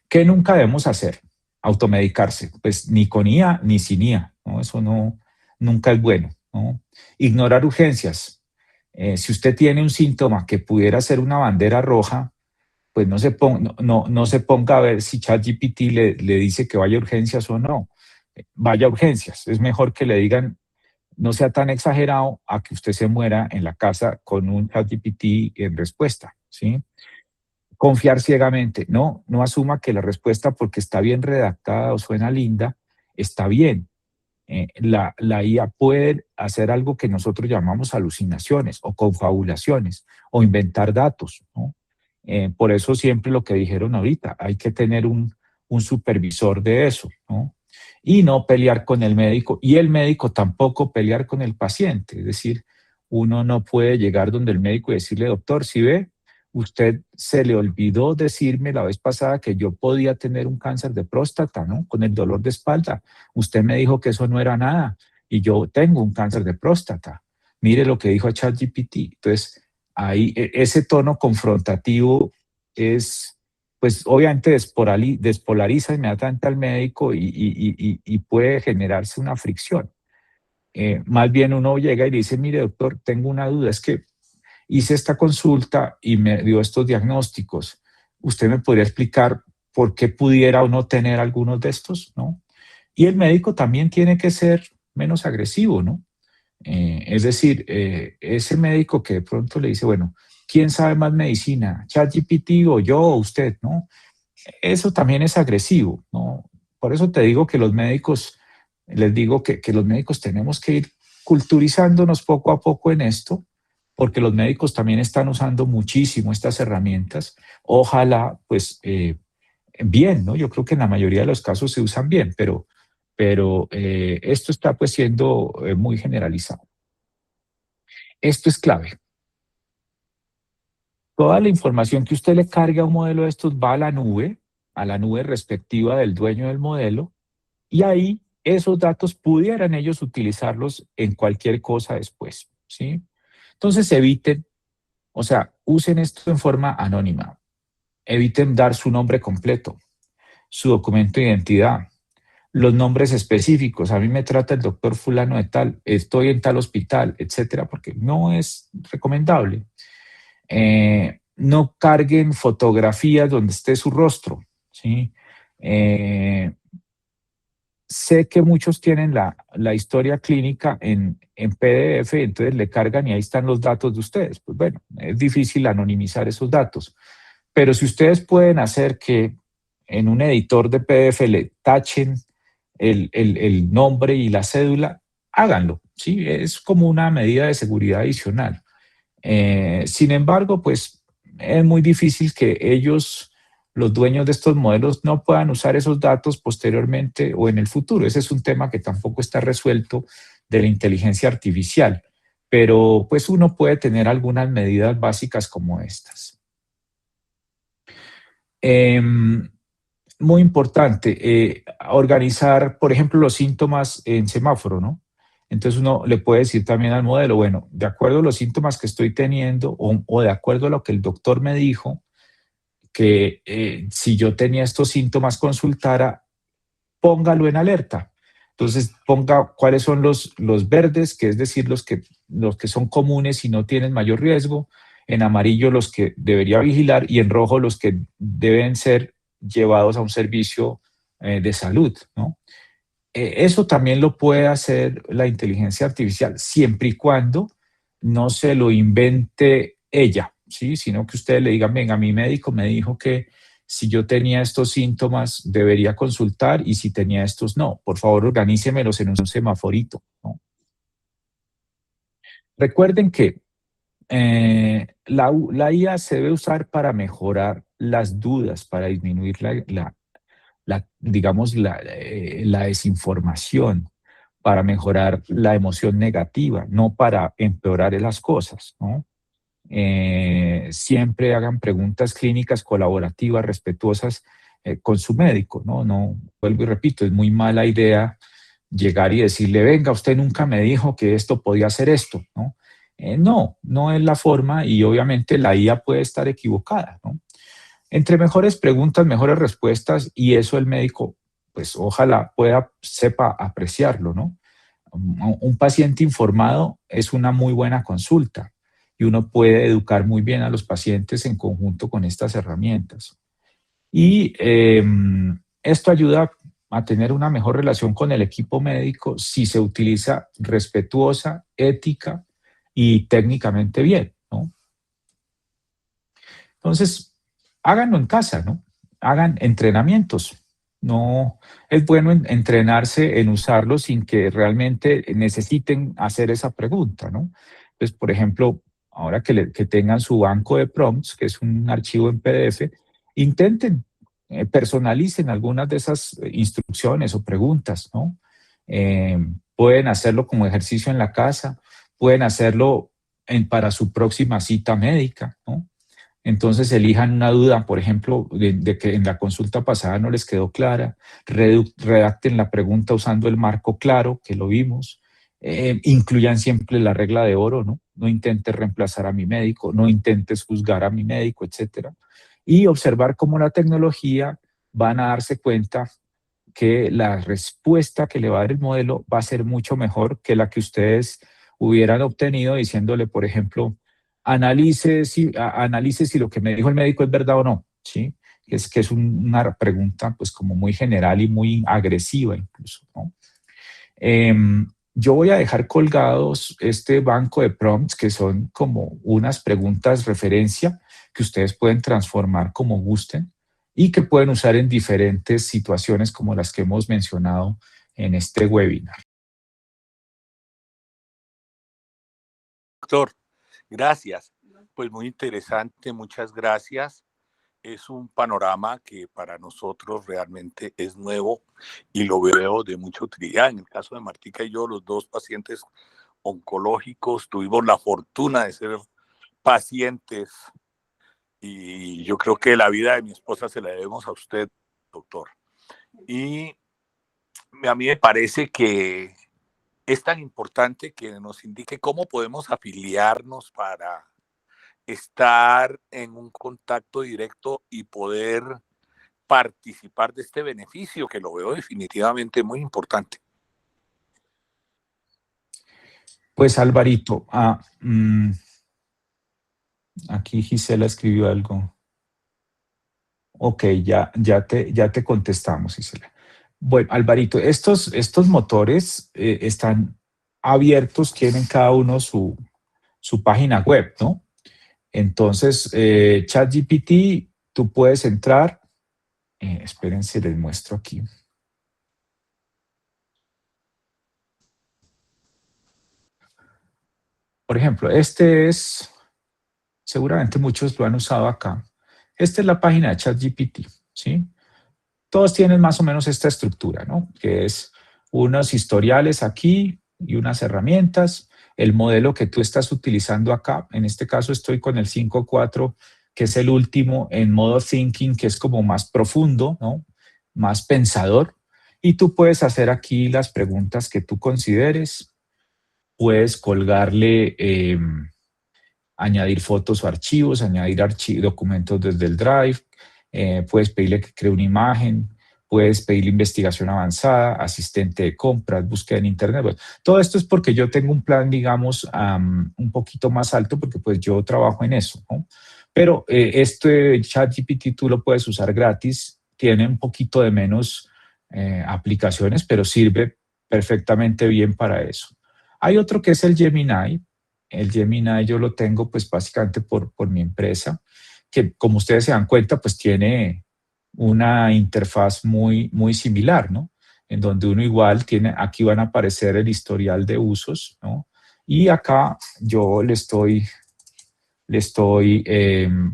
¿Qué nunca debemos hacer? Automedicarse. Pues ni con IA ni sin IA, ¿no? Eso nunca es bueno, ¿no? Ignorar urgencias. Si usted tiene un síntoma que pudiera ser una bandera roja, pues no se ponga a ver si ChatGPT le dice que vaya a urgencias o no. Vaya a urgencias. Es mejor que le digan, no sea tan exagerado a que usted se muera en la casa con un ChatGPT en respuesta, ¿sí? Confiar ciegamente. No asuma que la respuesta, porque está bien redactada o suena linda, está bien. La IA puede hacer algo que nosotros llamamos alucinaciones o confabulaciones o inventar datos, ¿no? Por eso siempre lo que dijeron ahorita, hay que tener un supervisor de eso, ¿no? Y no pelear con el médico, y el médico tampoco pelear con el paciente. Es decir, uno no puede llegar donde el médico y decirle, doctor, si ve, usted se le olvidó decirme la vez pasada que yo podía tener un cáncer de próstata, ¿no? Con el dolor de espalda. Usted me dijo que eso no era nada y yo tengo un cáncer de próstata. Mire lo que dijo ChatGPT. Entonces, ahí ese tono confrontativo es, pues obviamente despolariza inmediatamente al médico y puede generarse una fricción. Más bien uno llega y dice, mire doctor, tengo una duda, es que hice esta consulta y me dio estos diagnósticos. ¿Usted me podría explicar por qué pudiera o no tener algunos de estos, ¿no? Y el médico también tiene que ser menos agresivo, ¿no? Es decir, ese médico que de pronto le dice, bueno, ¿quién sabe más medicina? ¿ChatGPT o yo o usted, no? eso también es agresivo, ¿no? Por eso te digo que los médicos, les digo que los médicos tenemos que ir culturizándonos poco a poco en esto, porque los médicos también están usando muchísimo estas herramientas. Ojalá, pues, bien, ¿no? Yo creo que en la mayoría de los casos se usan bien, pero esto está pues siendo muy generalizado. Esto es clave. Toda la información que usted le cargue a un modelo de estos va a la nube respectiva del dueño del modelo, y ahí esos datos pudieran ellos utilizarlos en cualquier cosa después, ¿sí? Entonces eviten, o sea, usen esto en forma anónima, eviten dar su nombre completo, su documento de identidad, los nombres específicos. A mí me trata el doctor fulano de tal, estoy en tal hospital, etcétera, porque no es recomendable. No carguen fotografías donde esté su rostro, ¿sí? Sé que muchos tienen la historia clínica en PDF, entonces le cargan y ahí están los datos de ustedes. Pues bueno, es difícil anonimizar esos datos, pero si ustedes pueden hacer que en un editor de PDF le tachen el nombre y la cédula, háganlo, ¿sí? Es como una medida de seguridad adicional. Sin embargo, pues es muy difícil que ellos, los dueños de estos modelos, no puedan usar esos datos posteriormente o en el futuro. Ese es un tema que tampoco está resuelto de la inteligencia artificial, pero pues uno puede tener algunas medidas básicas como estas. Muy importante, organizar, por ejemplo, los síntomas en semáforo, ¿no? Entonces uno le puede decir también al modelo, bueno, de acuerdo a los síntomas que estoy teniendo o de acuerdo a lo que el doctor me dijo, que si yo tenía estos síntomas consultara, póngalo en alerta. Entonces ponga cuáles son los verdes, que es decir, los que son comunes y no tienen mayor riesgo, en amarillo los que debería vigilar y en rojo los que deben ser llevados a un servicio de salud, ¿no? Eso también lo puede hacer la inteligencia artificial, siempre y cuando no se lo invente ella, ¿sí? Sino que ustedes le digan, venga, mi médico me dijo que si yo tenía estos síntomas debería consultar y si tenía estos no. Por favor, organícemelos en un semaforito, ¿no? Recuerden que la IA se debe usar para mejorar las dudas, para disminuir digamos, la desinformación, para mejorar la emoción negativa, no para empeorar las cosas, ¿no? Siempre hagan preguntas clínicas colaborativas, respetuosas con su médico, ¿no? No, vuelvo y repito, es muy mala idea llegar y decirle, venga, usted nunca me dijo que esto podía hacer esto, ¿no? No es la forma y obviamente la IA puede estar equivocada, ¿no? Entre mejores preguntas, mejores respuestas y eso el médico, pues ojalá sepa apreciarlo, ¿no? Un paciente informado es una muy buena consulta y uno puede educar muy bien a los pacientes en conjunto con estas herramientas. Y esto ayuda a tener una mejor relación con el equipo médico si se utiliza respetuosa, ética y técnicamente bien, ¿no? Entonces, háganlo en casa, ¿no? Hagan entrenamientos. No es bueno entrenarse en usarlo sin que realmente necesiten hacer esa pregunta, ¿no? Entonces, por ejemplo, ahora que tengan su banco de prompts, que es un archivo en PDF, intenten, personalicen algunas de esas instrucciones o preguntas, ¿no? Pueden hacerlo como ejercicio en la casa, pueden hacerlo para su próxima cita médica, ¿no? Entonces elijan una duda, por ejemplo, de que en la consulta pasada no les quedó clara, redacten la pregunta usando el marco claro, que lo vimos, incluyan siempre la regla de oro, ¿no? No intentes reemplazar a mi médico, no intentes juzgar a mi médico, etcétera. Y observar cómo la tecnología van a darse cuenta que la respuesta que le va a dar el modelo va a ser mucho mejor que la que ustedes hubieran obtenido diciéndole, por ejemplo, analice si lo que me dijo el médico es verdad o no, ¿sí? Que es una pregunta pues como muy general y muy agresiva incluso, ¿no? Yo voy a dejar colgados este banco de prompts que son como unas preguntas referencia que ustedes pueden transformar como gusten y que pueden usar en diferentes situaciones como las que hemos mencionado en este webinar. Doctor, gracias. Pues muy interesante, muchas gracias. Es un panorama que para nosotros realmente es nuevo y lo veo de mucha utilidad. En el caso de Martica y yo, los dos pacientes oncológicos, tuvimos la fortuna de ser pacientes y yo creo que la vida de mi esposa se la debemos a usted, doctor. Y a mí me parece que es tan importante que nos indique cómo podemos afiliarnos para estar en un contacto directo y poder participar de este beneficio, que lo veo definitivamente muy importante. Pues Alvarito, aquí Gisela escribió algo. Ok, ya te contestamos, Gisela. Bueno, Alvarito, estos motores están abiertos, tienen cada uno su página web, ¿no? Entonces, ChatGPT, tú puedes entrar. Espérense, les muestro aquí. Por ejemplo, seguramente muchos lo han usado acá. Esta es la página de ChatGPT, ¿sí? Todos tienen más o menos esta estructura, ¿no? Que es unos historiales aquí y unas herramientas. El modelo que tú estás utilizando acá, en este caso estoy con el 5.4, que es el último en modo thinking, que es como más profundo, ¿no? Más pensador. Y tú puedes hacer aquí las preguntas que tú consideres. Puedes colgarle, añadir fotos o archivos, añadir documentos desde el Drive, puedes pedirle que cree una imagen, puedes pedirle investigación avanzada, asistente de compras, búsqueda en Internet. Bueno, todo esto es porque yo tengo un plan, digamos, un poquito más alto porque pues yo trabajo en eso, ¿no? Pero este ChatGPT tú lo puedes usar gratis, tiene un poquito de menos aplicaciones, pero sirve perfectamente bien para eso. Hay otro que es el Gemini. El Gemini yo lo tengo pues básicamente por mi empresa, que como ustedes se dan cuenta pues tiene una interfaz muy similar, ¿no? En donde uno igual tiene, aquí van a aparecer el historial de usos, ¿no? Y acá yo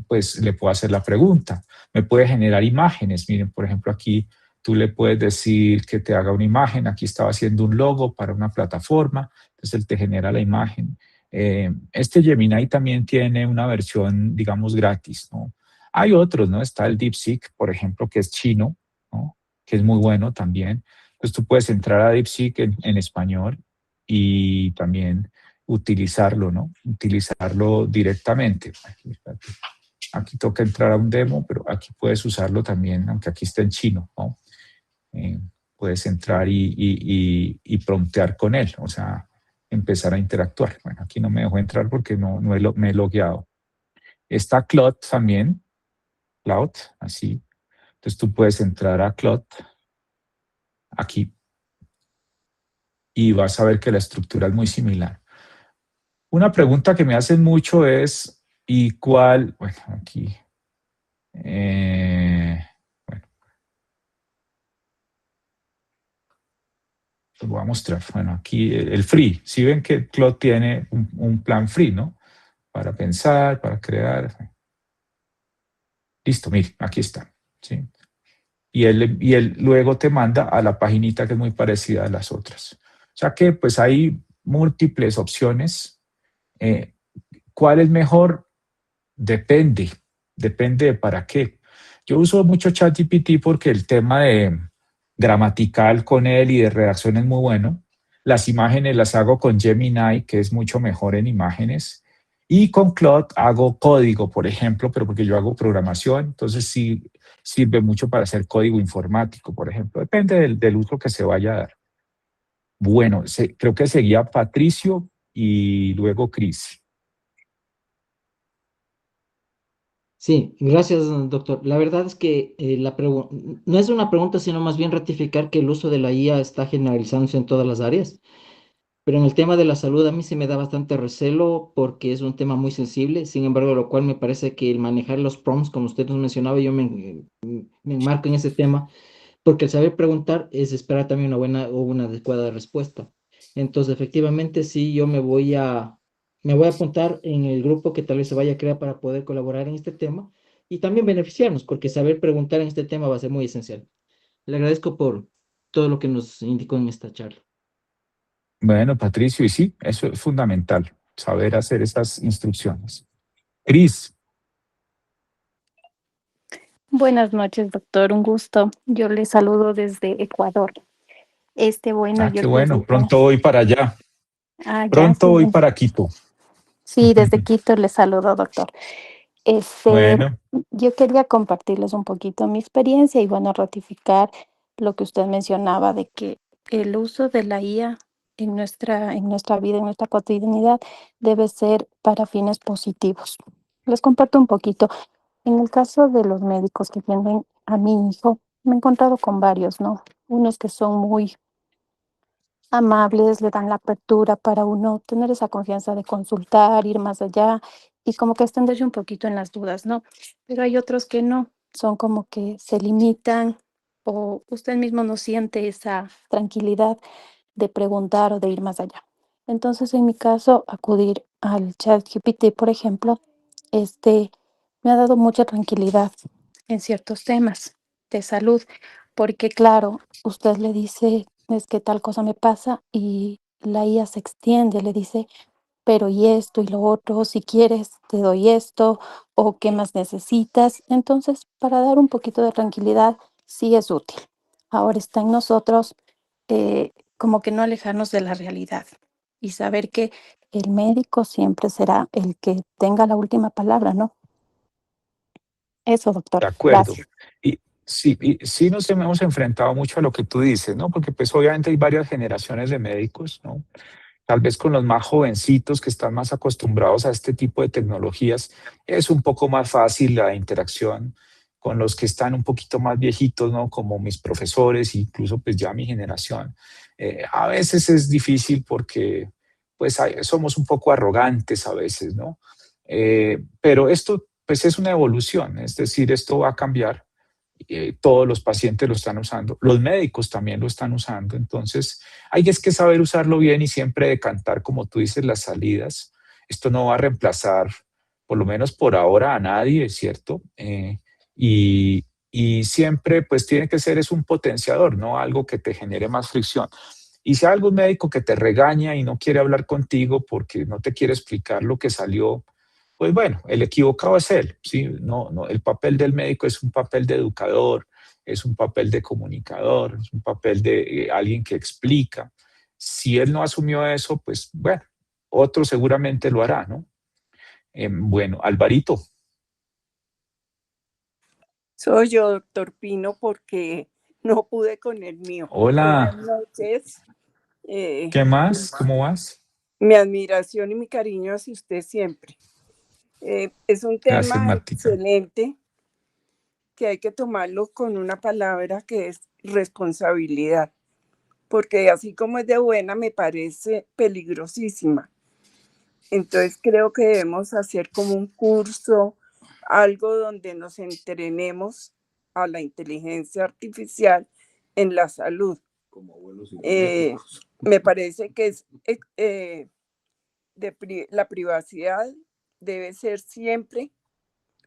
pues le puedo hacer la pregunta. Me puede generar imágenes. Miren, por ejemplo, aquí tú le puedes decir que te haga una imagen. Aquí estaba haciendo un logo para una plataforma, entonces él te genera la imagen. Este Gemini también tiene una versión, digamos, gratis, ¿no? Hay otros, ¿no? Está el DeepSeek, por ejemplo, que es chino, ¿no? Que es muy bueno también. Entonces tú puedes entrar a DeepSeek en español y también utilizarlo, ¿no? Utilizarlo directamente. Aquí toca entrar a un demo, pero aquí puedes usarlo también, aunque aquí está en chino, ¿no? Puedes entrar y promptear con él, o sea, empezar a interactuar. Bueno, aquí no me dejó entrar porque me he logueado. Está Claude también, Claude, así. Entonces tú puedes entrar a Claude, aquí, y vas a ver que la estructura es muy similar. Una pregunta que me hacen mucho es, ¿y cuál? Bueno, aquí. Bueno, les voy a mostrar. Bueno, aquí el free. Si ven que Claude tiene un plan free, ¿no? Para pensar, para crear. Listo, mire, aquí está. ¿Sí? Y él luego te manda a la paginita que es muy parecida a las otras. O sea que pues hay múltiples opciones. ¿Cuál es mejor? Depende de para qué. Yo uso mucho ChatGPT porque el tema de gramatical con él y de redacción es muy bueno. Las imágenes las hago con Gemini, que es mucho mejor en imágenes. Y con Claude hago código, por ejemplo, pero porque yo hago programación, entonces sí sirve mucho para hacer código informático, por ejemplo. Depende del uso que se vaya a dar. Bueno, creo que seguía Patricio y luego Cris. Sí, gracias, doctor. La verdad es que no es una pregunta, sino más bien ratificar que el uso de la IA está generalizándose en todas las áreas. Pero en el tema de la salud a mí se me da bastante recelo porque es un tema muy sensible, sin embargo, lo cual me parece que el manejar los prompts, como usted nos mencionaba, yo me enmarco en ese tema, porque el saber preguntar es esperar también una buena o una adecuada respuesta. Entonces, efectivamente, sí, me voy a apuntar en el grupo que tal vez se vaya a crear para poder colaborar en este tema y también beneficiarnos, porque saber preguntar en este tema va a ser muy esencial. Le agradezco por todo lo que nos indicó en esta charla. Bueno, Patricio, y sí, eso es fundamental, saber hacer esas instrucciones. Cris, Buenas noches, doctor. Un gusto. Yo le saludo desde Ecuador. Bueno, yo qué bueno, quería. pronto voy para allá, Ah, ya, pronto sí. voy para Quito. Sí, desde Quito le saludo, doctor. Este, Bueno, yo quería compartirles un poquito mi experiencia y, bueno, ratificar lo que usted mencionaba de que el uso de la IA en nuestra vida, en nuestra cotidianidad, debe ser para fines positivos. Les comparto un poquito. En el caso de los médicos que tienen a mi hijo, me he encontrado con varios, ¿no? Unos que son muy amables, le dan la apertura para uno tener esa confianza de consultar, ir más allá y como que extenderse un poquito en las dudas, ¿no? Pero hay otros que no, son como que se limitan o usted mismo no siente esa tranquilidad de preguntar o de ir más allá. Entonces, en mi caso, acudir al chat GPT, por ejemplo, este me ha dado mucha tranquilidad en ciertos temas de salud, porque claro, usted le dice, es que tal cosa me pasa y la IA se extiende, le dice, pero y esto y lo otro, si quieres, te doy esto o qué más necesitas. Entonces, para dar un poquito de tranquilidad, sí es útil. Ahora está en nosotros como que no alejarnos de la realidad y saber que el médico siempre será el que tenga la última palabra, ¿no? Eso, doctor. de acuerdo. Gracias. Y sí nos hemos enfrentado mucho a lo que tú dices, ¿no? Porque pues obviamente hay varias generaciones de médicos, ¿no? Tal vez con los más jovencitos que están más acostumbrados a este tipo de tecnologías, es un poco más fácil la interacción con los que están un poquito más viejitos, ¿no? Como mis profesores, incluso pues ya mi generación. A veces es difícil porque pues somos un poco arrogantes a veces, ¿no? Pero esto pues es una evolución, es decir, esto va a cambiar. Todos los pacientes lo están usando, los médicos también lo están usando, entonces hay es que saber usarlo bien y siempre decantar, como tú dices, las salidas. Esto no va a reemplazar, por lo menos por ahora, a nadie, ¿cierto? Y siempre pues tiene que ser es un potenciador, no algo que te genere más fricción. Y si hay algún médico que te regaña y no quiere hablar contigo porque no te quiere explicar lo que salió, pues bueno, el equivocado es él, ¿sí? No, no, el papel del médico es un papel de educador, es un papel de comunicador, es un papel de alguien que explica. Si él no asumió eso, pues bueno, otro seguramente lo hará, ¿no? Bueno, Alvarito, Soy yo, doctor Pino, porque no pude con el mío. Buenas hola, noches. Eh, ¿qué más? ¿Cómo vas? Mi admiración y mi cariño hacia usted siempre. Es un Gracias, tema Martica. excelente que hay que tomarlo con una palabra que es responsabilidad, porque así como es de buena, me parece peligrosísima. Entonces creo que debemos hacer como un curso, algo donde nos entrenemos a la inteligencia artificial en la salud. Me parece que la privacidad debe ser siempre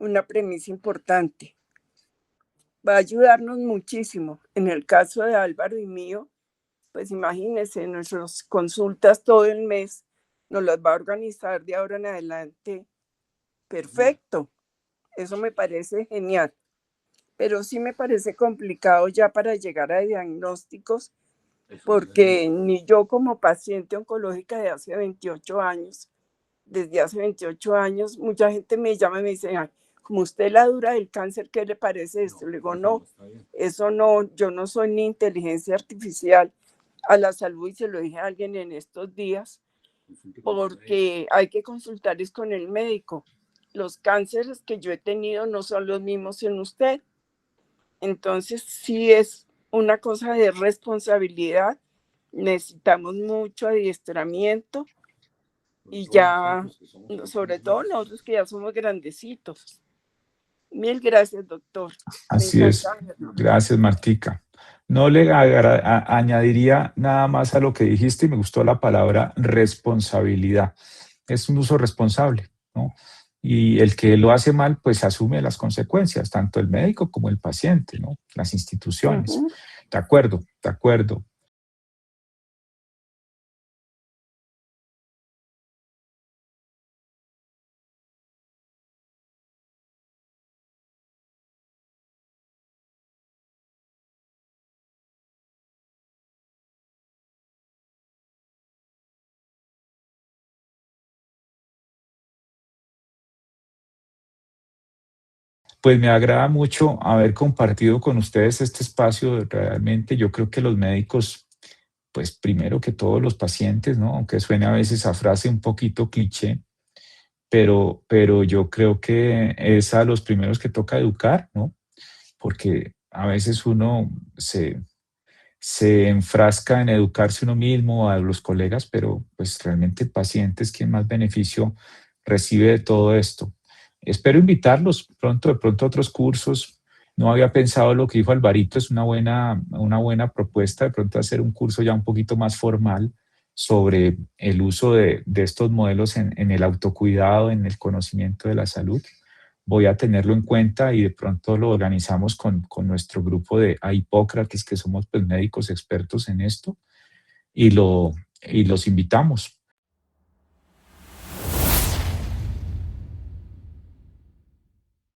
una premisa importante. Va a ayudarnos muchísimo. En el caso de Álvaro y mío, pues imagínense, nuestras consultas todo el mes nos las va a organizar de ahora en adelante. Perfecto, eso me parece genial, pero sí me parece complicado ya para llegar a diagnósticos, porque ni yo como paciente oncológica de hace 28 años, desde hace 28 años, mucha gente me llama y me dice, "Ay, como usted es la dura del cáncer, ¿qué le parece esto?" Le digo, no, eso no, yo no soy ni inteligencia artificial a la salud, y se lo dije a alguien en estos días, porque hay que consultar es con el médico. Los cánceres que yo he tenido no son los mismos en usted. Entonces sí es una cosa de responsabilidad necesitamos mucho adiestramiento y ya, sobre todo nosotros que ya somos grandecitos. Mil gracias, doctor. Así es. Gracias, Martica. No le añadiría nada más a lo que dijiste y me gustó la palabra responsabilidad. Es un uso responsable, ¿no? Y el que lo hace mal, pues asume las consecuencias, tanto el médico como el paciente, ¿no? Las instituciones. De acuerdo, de acuerdo. Pues me agrada mucho haber compartido con ustedes este espacio. Realmente yo creo que los médicos, pues primero que todos los pacientes, ¿no? Aunque suene a veces a frase un poquito cliché, pero yo creo que es a los primeros que toca educar, ¿no? Porque a veces uno se enfrasca en educarse uno mismo, a los colegas, pero pues realmente el paciente es quien más beneficio recibe de todo esto. Espero invitarlos pronto, de pronto a otros cursos. No había pensado lo que dijo Alvarito, es una buena propuesta, de pronto hacer un curso ya un poquito más formal sobre el uso de estos modelos en el autocuidado, en el conocimiento de la salud. Voy a tenerlo en cuenta y de pronto lo organizamos con nuestro grupo de Hipócrates, que somos pues, médicos expertos en esto, y los invitamos